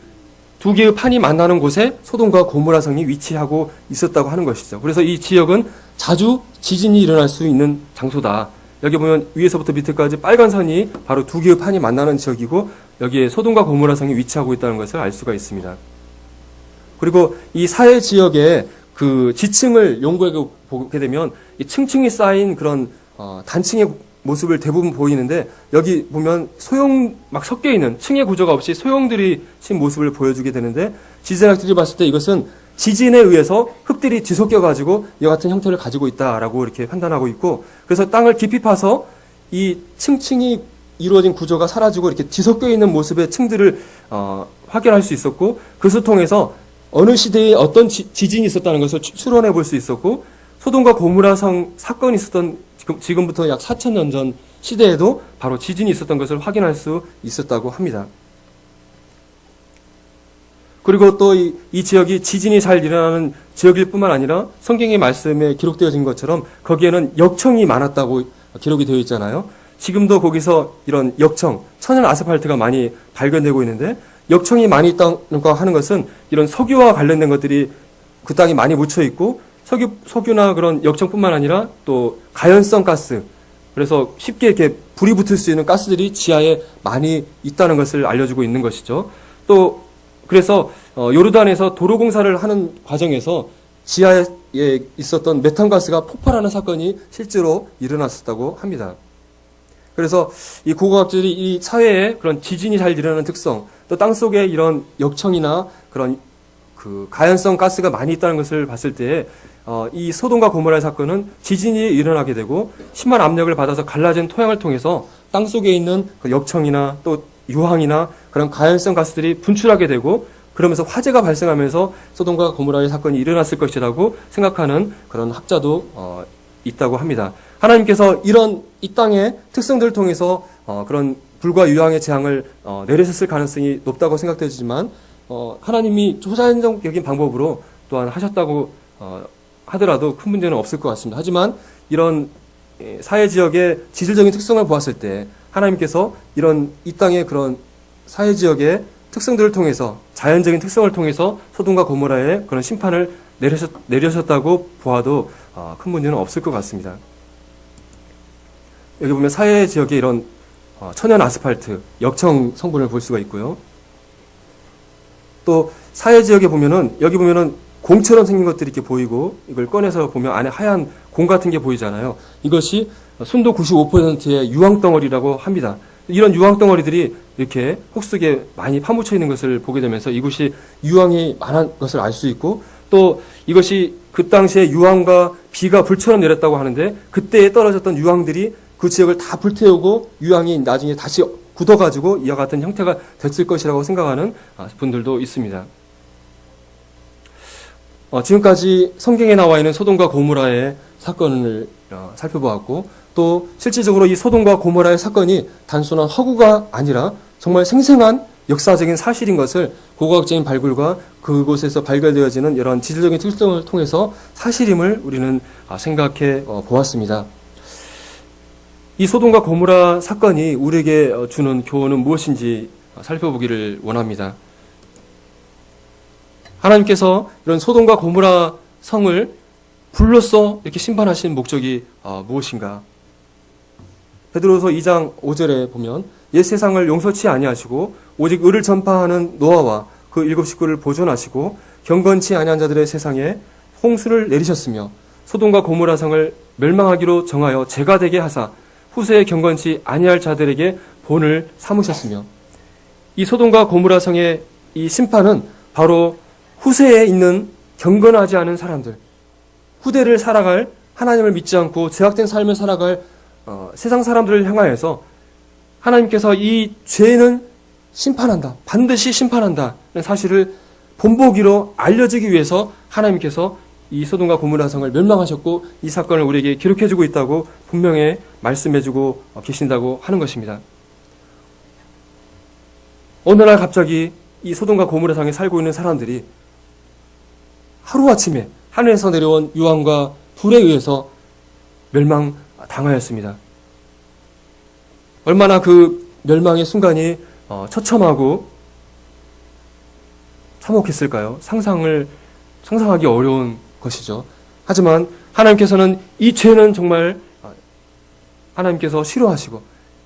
두 개의 판이 만나는 곳에 소돔과 고모라 성이 위치하고 있었다고 하는 것이죠. 그래서 이 지역은 자주 지진이 일어날 수 있는 장소다. 여기 보면 위에서부터 밑에까지 빨간 선이 바로 두 개의 판이 만나는 지역이고 여기에 소돔과 고모라 성이 위치하고 있다는 것을 알 수가 있습니다. 그리고 이 사해 지역의 그 지층을 연구해 보게 되면 이 층층이 쌓인 그런 단층의 모습을 대부분 보이는데 여기 보면 소형 막 섞여 있는 층의 구조가 없이 소형들이 친 모습을 보여주게 되는데 지진학들이 봤을 때 이것은 지진에 의해서 흙들이 뒤섞여 가지고 이와 같은 형태를 가지고 있다라고 이렇게 판단하고 있고 그래서 땅을 깊이 파서 이 층층이 이루어진 구조가 사라지고 이렇게 뒤섞여 있는 모습의 층들을 확인할 수 있었고 그것을 통해서 어느 시대에 어떤 지진이 있었다는 것을 추론해 볼 수 있었고 소돔과 고모라 성 사건이 있었던 지금부터 약 4,000년 전 시대에도 바로 지진이 있었던 것을 확인할 수 있었다고 합니다. 그리고 또 이 지역이 지진이 잘 일어나는 지역일 뿐만 아니라 성경의 말씀에 기록되어진 것처럼 거기에는 역청이 많았다고 기록이 되어 있잖아요. 지금도 거기서 이런 역청, 천연 아스팔트가 많이 발견되고 있는데 역청이 많이 있다고 하는 것은 이런 석유와 관련된 것들이 그 땅에 많이 묻혀 있고 석유나 그런 역청뿐만 아니라 또 가연성 가스, 그래서 쉽게 이렇게 불이 붙을 수 있는 가스들이 지하에 많이 있다는 것을 알려주고 있는 것이죠. 또 그래서 요르단에서 도로 공사를 하는 과정에서 지하에 있었던 메탄가스가 폭발하는 사건이 실제로 일어났었다고 합니다. 그래서 이 고고학자들이 이 사회에 그런 지진이 잘 일어나는 특성, 또 땅속에 이런 역청이나 그런 그 가연성 가스가 많이 있다는 것을 봤을 때 이 소돔과 고모라의 사건은 지진이 일어나게 되고 심한 압력을 받아서 갈라진 토양을 통해서 땅속에 있는 그 역청이나 또 유황이나 그런 가연성 가스들이 분출하게 되고 그러면서 화재가 발생하면서 소돔과 고모라의 사건이 일어났을 것이라고 생각하는 그런 학자도 있다고 합니다. 하나님께서 이런 이 땅의 특성들을 통해서 그런 불과 유황의 재앙을 내리셨을 가능성이 높다고 생각되지만 하나님이 초자연적인 방법으로 또한 하셨다고 하더라도 큰 문제는 없을 것 같습니다. 하지만 이런 사회 지역의 지질적인 특성을 보았을 때 하나님께서 이런 이 땅의 그런 사회 지역의 특성들을 통해서 자연적인 특성을 통해서 소돔과 고모라의 그런 심판을 내리셨다고 보아도 큰 문제는 없을 것 같습니다. 여기 보면 사회 지역의 이런 천연 아스팔트, 역청 성분을 볼 수가 있고요. 또 사회 지역에 보면은 여기 보면은 공처럼 생긴 것들이 이렇게 보이고 이걸 꺼내서 보면 안에 하얀 공 같은 게 보이잖아요. 이것이 순도 95%의 유황덩어리라고 합니다. 이런 유황덩어리들이 이렇게 흙 속에 많이 파묻혀 있는 것을 보게 되면서 이곳이 유황이 많은 것을 알 수 있고 또 이것이 그 당시에 유황과 비가 불처럼 내렸다고 하는데 그때에 떨어졌던 유황들이 그 지역을 다 불태우고 유황이 나중에 다시 굳어가지고 이와 같은 형태가 됐을 것이라고 생각하는 분들도 있습니다. 지금까지 성경에 나와 있는 소돔과 고모라의 사건을 살펴보았고 또 실질적으로 이 소돔과 고모라의 사건이 단순한 허구가 아니라 정말 생생한 역사적인 사실인 것을 고고학적인 발굴과 그곳에서 발견되어지는 이런 지질적인 특성을 통해서 사실임을 우리는 생각해 보았습니다. 이 소돔과 고모라 사건이 우리에게 주는 교훈은 무엇인지 살펴보기를 원합니다. 하나님께서 이런 소돔과 고모라 성을 불로써 이렇게 심판하신 목적이 무엇인가? 베드로서 2장 5절에 보면 옛 세상을 용서치 아니하시고 오직 의를 전파하는 노아와 그 일곱 식구를 보존하시고 경건치 아니한 자들의 세상에 홍수를 내리셨으며 소돔과 고모라 성을 멸망하기로 정하여 죄가 되게 하사 후세에 경건치 아니할 자들에게 본을 삼으셨으며 이 소돔과 고모라 성의 이 심판은 바로 후세에 있는 경건하지 않은 사람들, 후대를 살아갈 하나님을 믿지 않고 죄악된 삶을 살아갈 세상 사람들을 향하여서 하나님께서 이 죄는 심판한다, 반드시 심판한다는 사실을 본보기로 알려주기 위해서 하나님께서 이 소돔과 고모라 성을 멸망하셨고 이 사건을 우리에게 기록해주고 있다고 분명히 말씀해주고 계신다고 하는 것입니다. 어느 날 갑자기 이 소돔과 고모라 성에 살고 있는 사람들이 하루아침에 하늘에서 내려온 유황과 불에 의해서 멸망당하였습니다. 얼마나 그 멸망의 순간이 처참하고 참혹했을까요? 상상하기 어려운 것이죠. 하지만 하나님께서는 이 죄는 정말 하나님께서 싫어하시고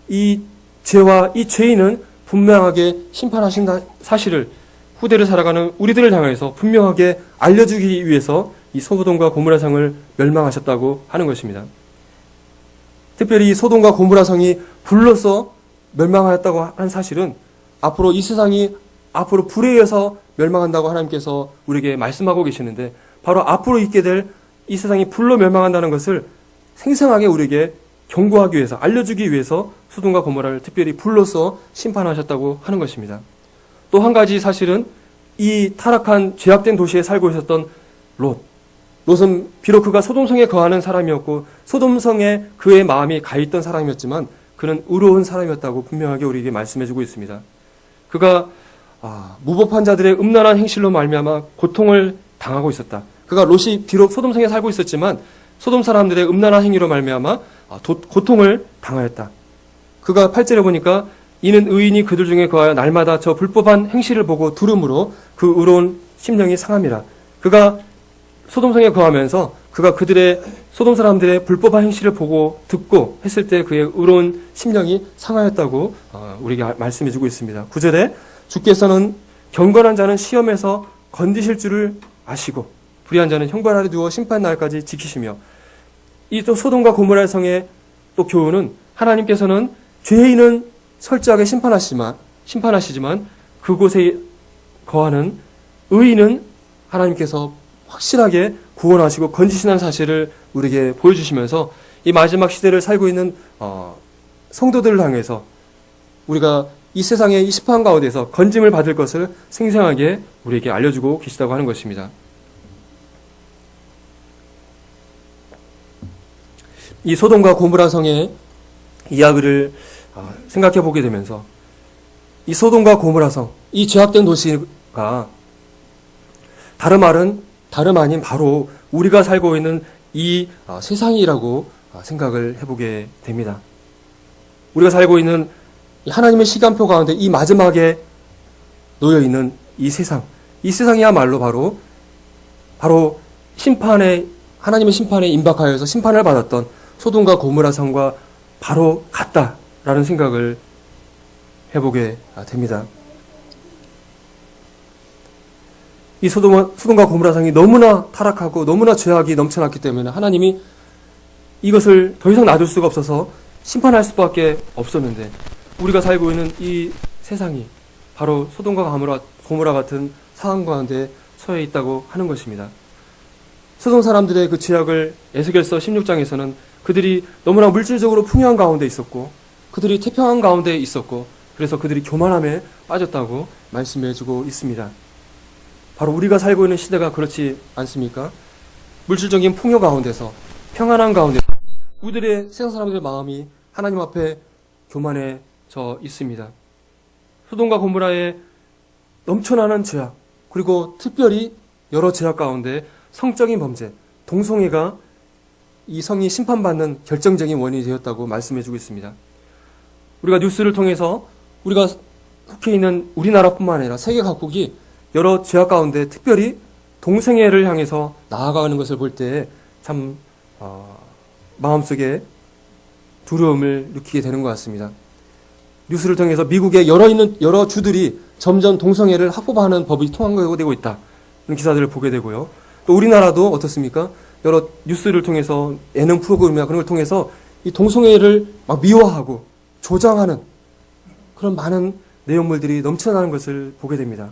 이 죄와 이 죄인은 분명하게 심판하신 사실을 후대를 살아가는 우리들을 향해서 분명하게 알려주기 위해서 이 소돔과 고모라 성을 멸망하셨다고 하는 것입니다. 특별히 이 소돔과 고모라 성이 불로서 멸망하였다고 하는 사실은 앞으로 이 세상이 앞으로 불에 의해서 멸망한다고 하나님께서 우리에게 말씀하고 계시는데 바로 앞으로 있게 될 이 세상이 불로 멸망한다는 것을 생생하게 우리에게 경고하기 위해서 알려주기 위해서 소돔과 고모라를 특별히 불로서 심판하셨다고 하는 것입니다. 또 한 가지 사실은 이 타락한 죄악된 도시에 살고 있었던 롯은 비록 그가 소돔성에 거하는 사람이었고 소돔성에 그의 마음이 가 있던 사람이었지만 그는 의로운 사람이었다고 분명하게 우리에게 말씀해주고 있습니다. 그가 무법한 자들의 음란한 행실로 말미암아 고통을 당하고 있었다. 그가 롯이 비록 소돔성에 살고 있었지만 소돔 사람들의 음란한 행위로 말미암아 고통을 당하였다. 그가 8절에 보니까 이는 의인이 그들 중에 거하여 날마다 저 불법한 행실을 보고 두려움으로 그 의로운 심령이 상함이라. 그가 소돔성에 거하면서 그가 그들의 소돔 사람들의 불법한 행실을 보고 듣고 했을 때 그의 의로운 심령이 상하였다고 우리에게 말씀해주고 있습니다. 9절에 주께서는 경건한 자는 시험에서 건지실 줄을 아시고 불의한 자는 형벌 아래 두어 심판 날까지 지키시며 이 또 소돔과 고모라 성의 또 교훈은 하나님께서는 죄인은 철저하게 심판하시지만 그곳에 거하는 의인은 하나님께서 확실하게 구원하시고 건지신다는 사실을 우리에게 보여주시면서 이 마지막 시대를 살고 있는 성도들을 향해서 우리가 이 세상의 이 심판 가운데서 건짐을 받을 것을 생생하게 우리에게 알려주고 계시다고 하는 것입니다. 이 소돔과 고모라 성의 이야기를 생각해 보게 되면서 이 소돔과 고모라 성, 이 죄악된 도시가 다름 아닌 바로 우리가 살고 있는 이 세상이라고 생각을 해보게 됩니다. 우리가 살고 있는 하나님의 시간표 가운데 이 마지막에 놓여있는 이 세상이야말로 바로 하나님의 심판에 임박하여서 심판을 받았던 소돔과 고모라 성과 바로 같다라는 생각을 해보게 됩니다. 이 소돔과 고모라 성이 너무나 타락하고 너무나 죄악이 넘쳐났기 때문에 하나님이 이것을 더 이상 놔둘 수가 없어서 심판할 수밖에 없었는데 우리가 살고 있는 이 세상이 바로 소돔과 고모라 같은 상황 가운데 처해 있다고 하는 것입니다. 소돔 사람들의 그 죄악을 에스겔서 16장에서는 그들이 너무나 물질적으로 풍요한 가운데 있었고 그들이 태평한 가운데 있었고 그래서 그들이 교만함에 빠졌다고 말씀해주고 있습니다. 바로 우리가 살고 있는 시대가 그렇지 않습니까? 물질적인 풍요 가운데서 평안한 가운데서 우리들의 세상 사람들의 마음이 하나님 앞에 교만해져 있습니다. 소돔과 고모라의 넘쳐나는 죄악 그리고 특별히 여러 죄악 가운데 성적인 범죄, 동성애가 이 성이 심판받는 결정적인 원인이 되었다고 말씀해주고 있습니다. 우리가 뉴스를 통해서 우리가 속해 있는 우리나라뿐만 아니라 세계 각국이 여러 죄악 가운데 특별히 동성애를 향해서 나아가는 것을 볼 때 참 마음속에 두려움을 느끼게 되는 것 같습니다. 뉴스를 통해서 미국의 여러 주들이 점점 동성애를 합법화하는 법이 통과되고 있다. 이런 기사들을 보게 되고요. 또 우리나라도 어떻습니까? 여러 뉴스를 통해서 예능 프로그램이나 그런 걸 통해서 이 동성애를 막 미화하고 조장하는 그런 많은 내용물들이 넘쳐나는 것을 보게 됩니다.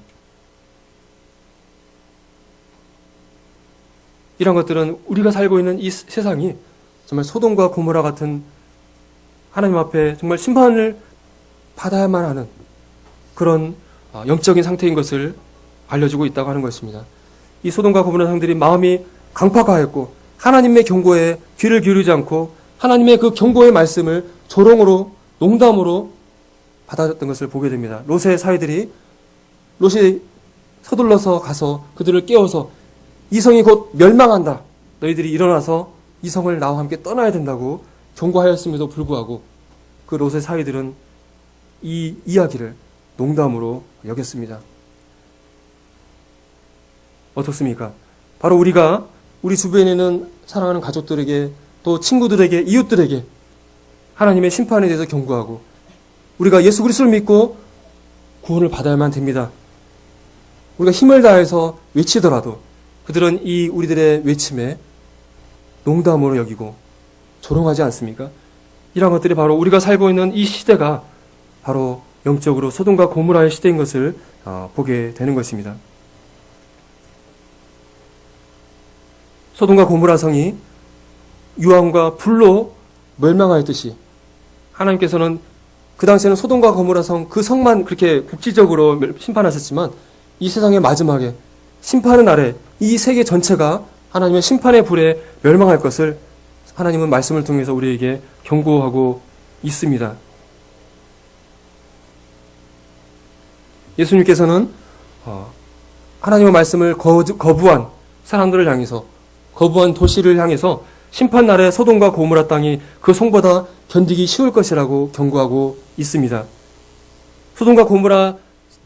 이런 것들은 우리가 살고 있는 이 세상이 정말 소돔과 고모라 같은 하나님 앞에 정말 심판을 받아야만 하는 그런 영적인 상태인 것을 알려주고 있다고 하는 것입니다. 이 소돔과 고모라 성들이 마음이 강팍하였고 하나님의 경고에 귀를 기울이지 않고 하나님의 그 경고의 말씀을 조롱으로 농담으로 받아들였던 것을 보게 됩니다. 롯의 사이들이 롯이 서둘러서 가서 그들을 깨워서 이 성이 곧 멸망한다. 너희들이 일어나서 이 성을 나와 함께 떠나야 된다고 경고하였음에도 불구하고 그 롯의 사위들은 이 이야기를 농담으로 여겼습니다. 어떻습니까? 바로 우리가 우리 주변에 있는 사랑하는 가족들에게 또 친구들에게 이웃들에게 하나님의 심판에 대해서 경고하고 우리가 예수 그리스도를 믿고 구원을 받아야만 됩니다. 우리가 힘을 다해서 외치더라도 그들은 이 우리들의 외침에 농담으로 여기고 조롱하지 않습니까? 이런 것들이 바로 우리가 살고 있는 이 시대가 바로 영적으로 소돔과 고모라의 시대인 것을 보게 되는 것입니다. 소돔과 고모라 성이 유황과 불로 멸망하였듯이 하나님께서는 그 당시에는 소돔과 고모라 성, 그 성만 그렇게 국지적으로 심판하셨지만 이 세상의 마지막에 심판의 날에 이 세계 전체가 하나님의 심판의 불에 멸망할 것을 하나님은 말씀을 통해서 우리에게 경고하고 있습니다. 예수님께서는 하나님의 말씀을 거부한 사람들을 향해서 거부한 도시를 향해서 심판날에 소돔과 고모라 땅이 그 성보다 견디기 쉬울 것이라고 경고하고 있습니다. 소돔과 고모라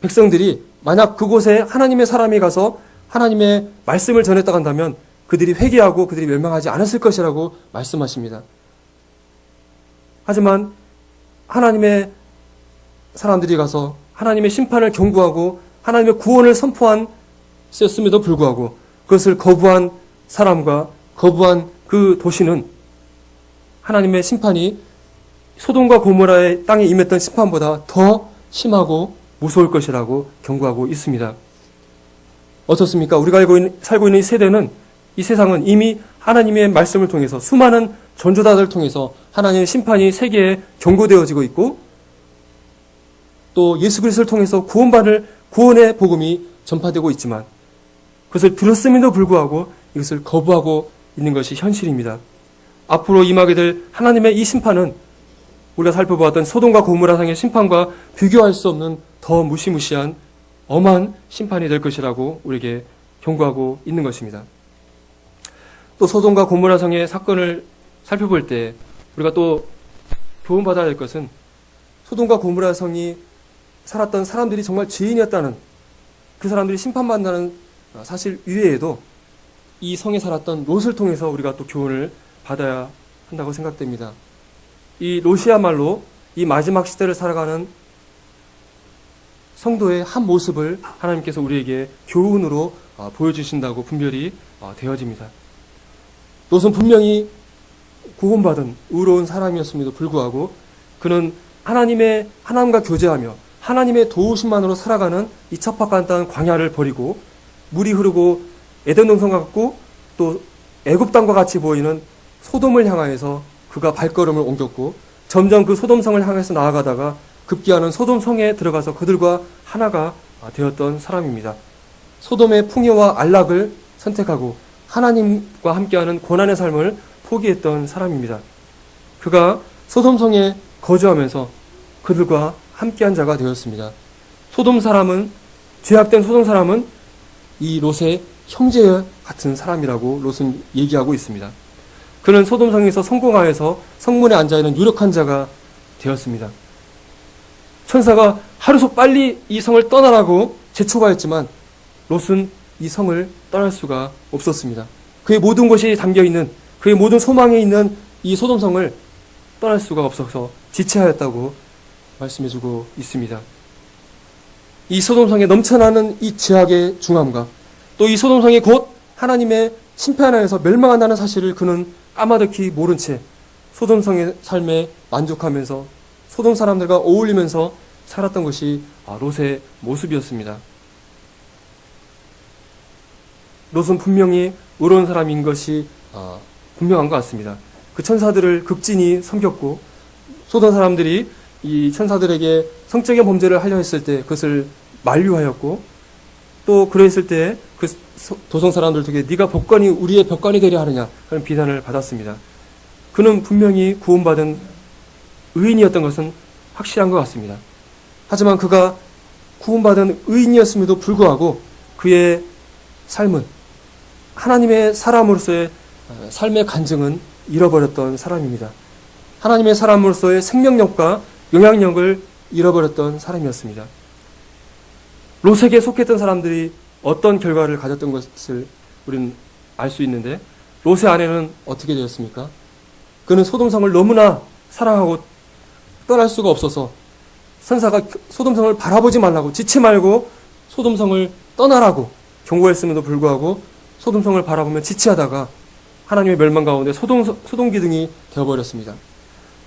백성들이 만약 그곳에 하나님의 사람이 가서 하나님의 말씀을 전했다고 한다면 그들이 회개하고 그들이 멸망하지 않았을 것이라고 말씀하십니다. 하지만 하나님의 사람들이 가서 하나님의 심판을 경고하고 하나님의 구원을 선포했음에도 불구하고 그것을 거부한 사람과 거부한 그 도시는 하나님의 심판이 소돔과 고모라의 땅에 임했던 심판보다 더 심하고 무서울 것이라고 경고하고 있습니다. 어떻습니까? 우리가 살고 있는 이 세대는 이 세상은 이미 하나님의 말씀을 통해서 수많은 전조자들을 통해서 하나님의 심판이 세계에 경고되어지고 있고 또 예수 그리스도를 통해서 구원의 복음이 전파되고 있지만 그것을 들었음에도 불구하고 이것을 거부하고 있는 것이 현실입니다. 앞으로 임하게 될 하나님의 이 심판은 우리가 살펴보았던 소돔과 고모라 성의 심판과 비교할 수 없는 더 무시무시한 엄한 심판이 될 것이라고 우리에게 경고하고 있는 것입니다. 또 소돔과 고모라 성의 사건을 살펴볼 때 우리가 또 교훈받아야 할 것은 소돔과 고모라 성이 살았던 사람들이 정말 죄인이었다는 그 사람들이 심판받는다는 사실 이외에도 이 성에 살았던 롯을 통해서 우리가 또 교훈을 받아야 한다고 생각됩니다. 이 롯이야말로 이 마지막 시대를 살아가는 성도의 한 모습을 하나님께서 우리에게 교훈으로 보여주신다고 분별이 되어집니다. 롯은 분명히 구원받은 의로운 사람이었음에도 불구하고 그는 하나님과 교제하며 하나님의 도우심만으로 살아가는 이 척박한 땅 광야를 버리고 물이 흐르고 에덴 동산 같고 또 애굽 땅과 같이 보이는 소돔을 향하여서 그가 발걸음을 옮겼고 점점 그 소돔성을 향해서 나아가다가 급기야는 소돔성에 들어가서 그들과 하나가 되었던 사람입니다. 소돔의 풍요와 안락을 선택하고 하나님과 함께하는 고난의 삶을 포기했던 사람입니다. 그가 소돔성에 거주하면서 그들과 함께한 자가 되었습니다. 죄악된 소돔 사람은 이 롯의 형제 같은 사람이라고 롯은 얘기하고 있습니다. 그는 소돔성에서 성공하여서 성문에 앉아있는 유력한 자가 되었습니다. 천사가 하루속 빨리 이 성을 떠나라고 재촉하였지만 롯은 이 성을 떠날 수가 없었습니다. 그의 모든 것이 담겨있는 그의 모든 소망에 있는 이 소돔성을 떠날 수가 없어서 지체하였다고 말씀해주고 있습니다. 이 소돔성에 넘쳐나는 이 죄악의 중함과 또 이 소돔성이 곧 하나님의 심판하에서 멸망한다는 사실을 그는 까마득히 모른 채 소돔성의 삶에 만족하면서 소돔 사람들과 어울리면서 살았던 것이 롯의 모습이었습니다. 롯은 분명히 의로운 사람인 것이 분명한 것 같습니다. 그 천사들을 극진히 섬겼고 소돔 사람들이 이 천사들에게 성적인 범죄를 하려 했을 때 그것을 만류하였고 또 그랬을 때 그 도성 사람들 중에 네가 우리의 법관이 되려 하느냐 그런 비난을 받았습니다. 그는 분명히 구원받은 의인이었던 것은 확실한 것 같습니다. 하지만 그가 구원받은 의인이었음에도 불구하고 그의 삶은 하나님의 사람으로서의 삶의 간증은 잃어버렸던 사람입니다. 하나님의 사람으로서의 생명력과 영향력을 잃어버렸던 사람이었습니다. 롯에게 속했던 사람들이 어떤 결과를 가졌던 것을 우리는 알 수 있는데, 롯의 아내는 어떻게 되었습니까? 그는 소돔성을 너무나 사랑하고 떠날 수가 없어서 선사가 소돔성을 바라보지 말라고, 지치 말고 소돔성을 떠나라고 경고했음에도 불구하고 소돔성을 바라보며 지체하다가 하나님의 멸망 가운데 소돔기둥이 되어버렸습니다.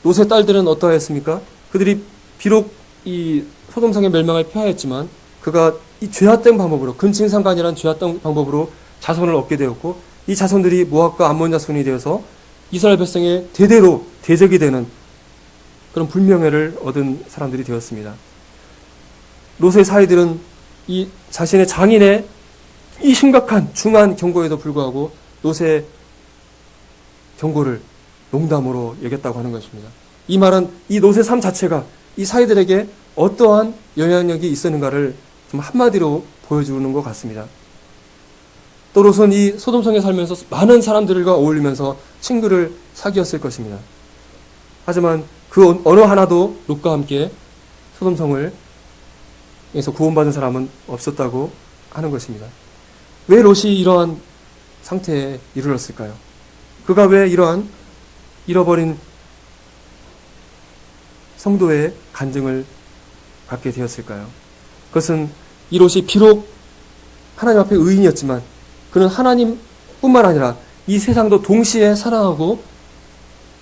롯의 딸들은 어떠했습니까? 그들이 비록 이 소돔성의 멸망을 피하였지만 그가 이 죄악된 방법으로, 근친상간이라는 죄악된 방법으로 자손을 얻게 되었고, 이 자손들이 모압과 암몬 자손이 되어서 이스라엘 백성의 대대로 대적이 되는 그런 불명예를 얻은 사람들이 되었습니다. 롯의 사이들은 이 자신의 장인의 이 심각한 중한 경고에도 불구하고 롯의 경고를 농담으로 여겼다고 하는 것입니다. 이 말은 이 롯의 삶 자체가 이 사이들에게 어떠한 영향력이 있었는가를 좀 한마디로 보여주는 것 같습니다. 또 롯은 이 소돔성에 살면서 많은 사람들과 어울리면서 친구를 사귀었을 것입니다. 하지만 그 어느 하나도 롯과 함께 소돔성을 에서 구원받은 사람은 없었다고 하는 것입니다. 왜 롯이 이러한 상태에 이르렀을까요? 그가 왜 이러한 잃어버린 성도의 간증을 갖게 되었을까요? 그것은 이 롯이 비록 하나님 앞에 의인이었지만 그는 하나님뿐만 아니라 이 세상도 동시에 사랑하고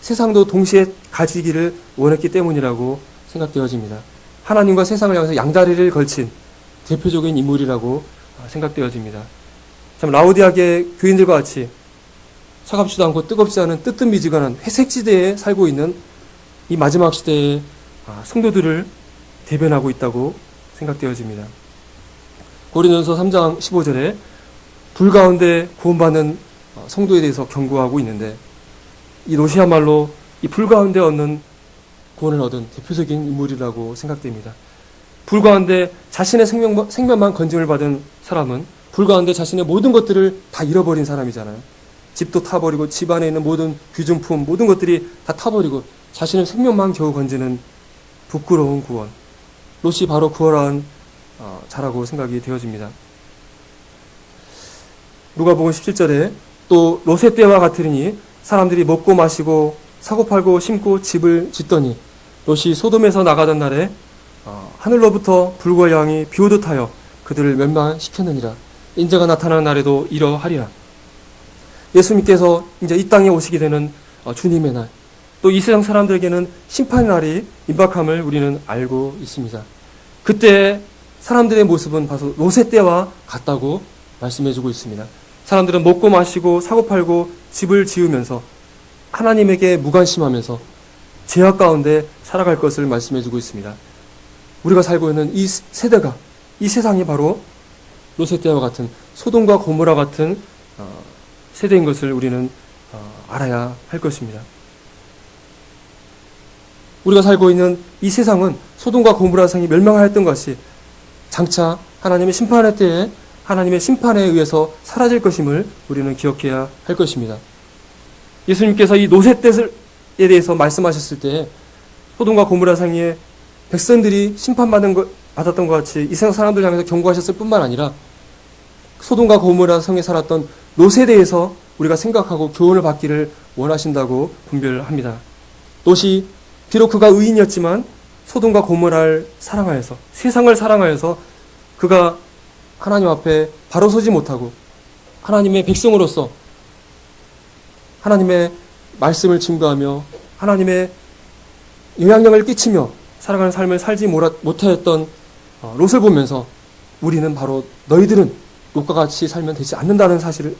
세상도 동시에 가지기를 원했기 때문이라고 생각되어집니다. 하나님과 세상을 향해서 양다리를 걸친 대표적인 인물이라고 생각되어집니다. 참 라오디아계 교인들과 같이 차갑지도 않고 뜨겁지 않은 뜨뜻미지근한 회색지대에 살고 있는 이 마지막 시대의 성도들을 대변하고 있다고 생각되어집니다. 고린도전서 3장 15절에 불 가운데 구원받는 성도에 대해서 경고하고 있는데, 이 롯이야말로 이 불 가운데 얻는 구원을 얻은 대표적인 인물이라고 생각됩니다. 불 가운데 자신의 생명만 건짐을 받은 사람은 불 가운데 자신의 모든 것들을 다 잃어버린 사람이잖아요. 집도 타버리고 집 안에 있는 모든 귀중품, 모든 것들이 다 타버리고 자신의 생명만 겨우 건지는 부끄러운 구원. 롯이 바로 그러한 자라고 생각이 되어집니다. 누가복음 17절에 또 롯의 때와 같으리니 사람들이 먹고 마시고 사고 팔고 심고 집을 짓더니 롯이 소돔에서 나가던 날에 하늘로부터 불과 양이 비오듯 하여 그들을 멸망시켰느니라. 인자가 나타나는 날에도 이러하리라. 예수님께서 이제 이 땅에 오시게 되는 주님의 날, 또 이 세상 사람들에게는 심판의 날이 임박함을 우리는 알고 있습니다. 그때 사람들의 모습은 바로 롯의 때와 같다고 말씀해주고 있습니다. 사람들은 먹고 마시고 사고 팔고 집을 지으면서 하나님에게 무관심하면서 죄악 가운데 살아갈 것을 말씀해주고 있습니다. 우리가 살고 있는 이 세대가, 이 세상이 바로 롯의 때와 같은 소돔과 고모라 같은 세대인 것을 우리는 알아야 할 것입니다. 우리가 살고 있는 이 세상은 소돔과 고모라 성이 멸망하였던 것이 장차 하나님의 심판의 때에 하나님의 심판에 의해서 사라질 것임을 우리는 기억해야 할 것입니다. 예수님께서 이 롯의 때에 대해서 말씀하셨을 때 소돔과 고모라 성의 백성들이 심판받았던 것 같이 이 세상 사람들 향해서 경고하셨을 뿐만 아니라 소돔과 고모라 성에 살았던 롯에 대해서 우리가 생각하고 교훈을 받기를 원하신다고 분별합니다. 롯이 비록 그가 의인이었지만 소돔과 고모라를 사랑하여서, 세상을 사랑하여서 그가 하나님 앞에 바로 서지 못하고 하나님의 백성으로서 하나님의 말씀을 증거하며 하나님의 영향력을 끼치며 살아가는 삶을 살지 못하였던 롯을 보면서 우리는 바로 너희들은 롯과 같이 살면 되지 않는다는 사실을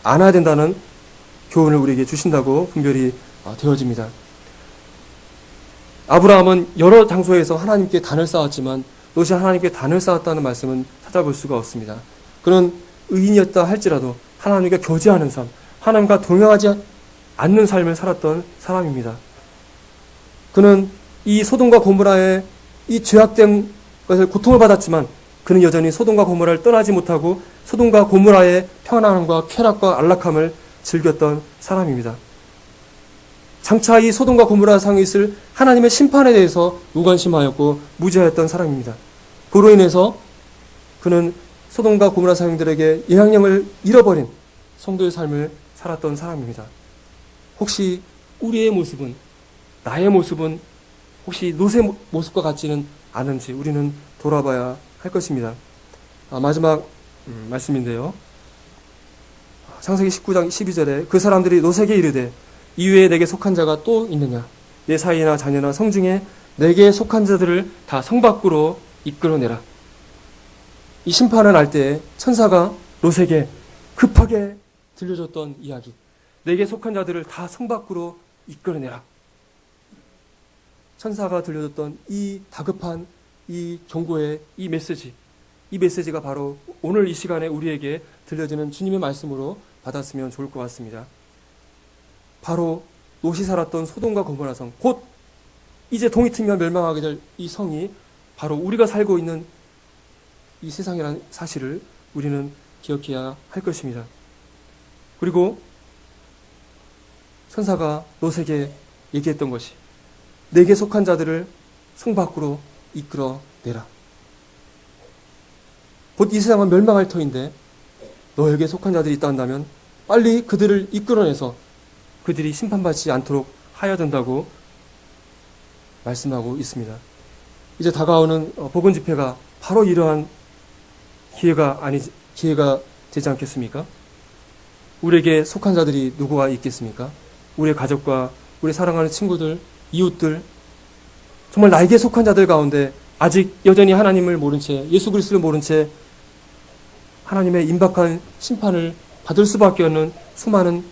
알아야 된다는 교훈을 우리에게 주신다고 분별이 되어집니다. 아브라함은 여러 장소에서 하나님께 단을 쌓았지만 롯이 하나님께 단을 쌓았다는 말씀은 찾아볼 수가 없습니다. 그는 의인이었다 할지라도 하나님과 교제하는 삶, 하나님과 동행하지 않는 삶을 살았던 사람입니다. 그는 이 소돔과 고모라의 이 죄악된 것을 고통을 받았지만 그는 여전히 소돔과 고모라를 떠나지 못하고 소돔과 고모라의 편안함과 쾌락과 안락함을 즐겼던 사람입니다. 장차 이 소돔과 고모라 상에 있을 하나님의 심판에 대해서 무관심하였고 무지하였던 사람입니다. 그로 인해서 그는 소돔과 고모라 사람들에게 영향력을 잃어버린 성도의 삶을 살았던 사람입니다. 혹시 우리의 모습은, 나의 모습은 혹시 롯의 모습과 같지는 않은지 우리는 돌아봐야 할 것입니다. 마지막 말씀인데요. 창세기 19장 12절에 그 사람들이 롯에게 이르되 이외에 내게 속한 자가 또 있느냐? 내 사이나 자녀나 성중에 내게 속한 자들을 다 성 밖으로 이끌어내라. 이 심판을 할 때 천사가 롯에게 급하게 들려줬던 이야기. 내게 속한 자들을 다 성 밖으로 이끌어내라. 천사가 들려줬던 이 다급한 이 경고의 이 메시지가 바로 오늘 이 시간에 우리에게 들려지는 주님의 말씀으로 받았으면 좋을 것 같습니다. 바로 롯이 살았던 소돔과 고모라 성, 곧 이제 동이 트면 멸망하게 될 이 성이 바로 우리가 살고 있는 이 세상이라는 사실을 우리는 기억해야 할 것입니다. 그리고 천사가 롯에게 얘기했던 것이 내게 속한 자들을 성 밖으로 이끌어내라. 곧 이 세상은 멸망할 터인데 너에게 속한 자들이 있다 한다면 빨리 그들을 이끌어내서 그들이 심판받지 않도록 하여야 된다고 말씀하고 있습니다. 이제 다가오는 복음 집회가 바로 이러한 기회가 되지 않겠습니까? 우리에게 속한 자들이 누구가 있겠습니까? 우리의 가족과 우리 사랑하는 친구들, 이웃들, 정말 나에게 속한 자들 가운데 아직 여전히 하나님을 모른 채, 예수 그리스도를 모른 채 하나님의 임박한 심판을 받을 수밖에 없는 수많은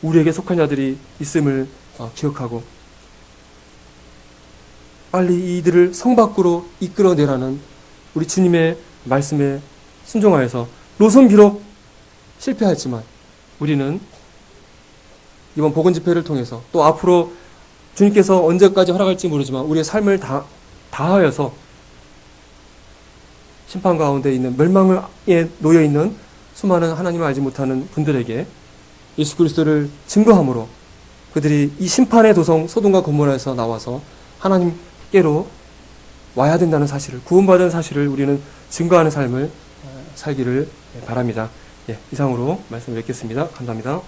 우리에게 속한 자들이 있음을 기억하고 빨리 이들을 성 밖으로 이끌어내라는 우리 주님의 말씀에 순종하여서 롯은 비록 실패했지만 우리는 이번 복음 집회를 통해서 또 앞으로 주님께서 언제까지 허락할지 모르지만 우리의 삶을 다하여서 심판 가운데 있는 멸망에 놓여 있는 수많은 하나님을 알지 못하는 분들에게 예수 그리스도를 증거함으로 그들이 이 심판의 도성 소돔과 고모라에서 나와서 하나님께로 와야 된다는 사실을, 구원받은 사실을 우리는 증거하는 삶을 살기를 바랍니다. 이상으로 말씀을 맺겠습니다. 감사합니다.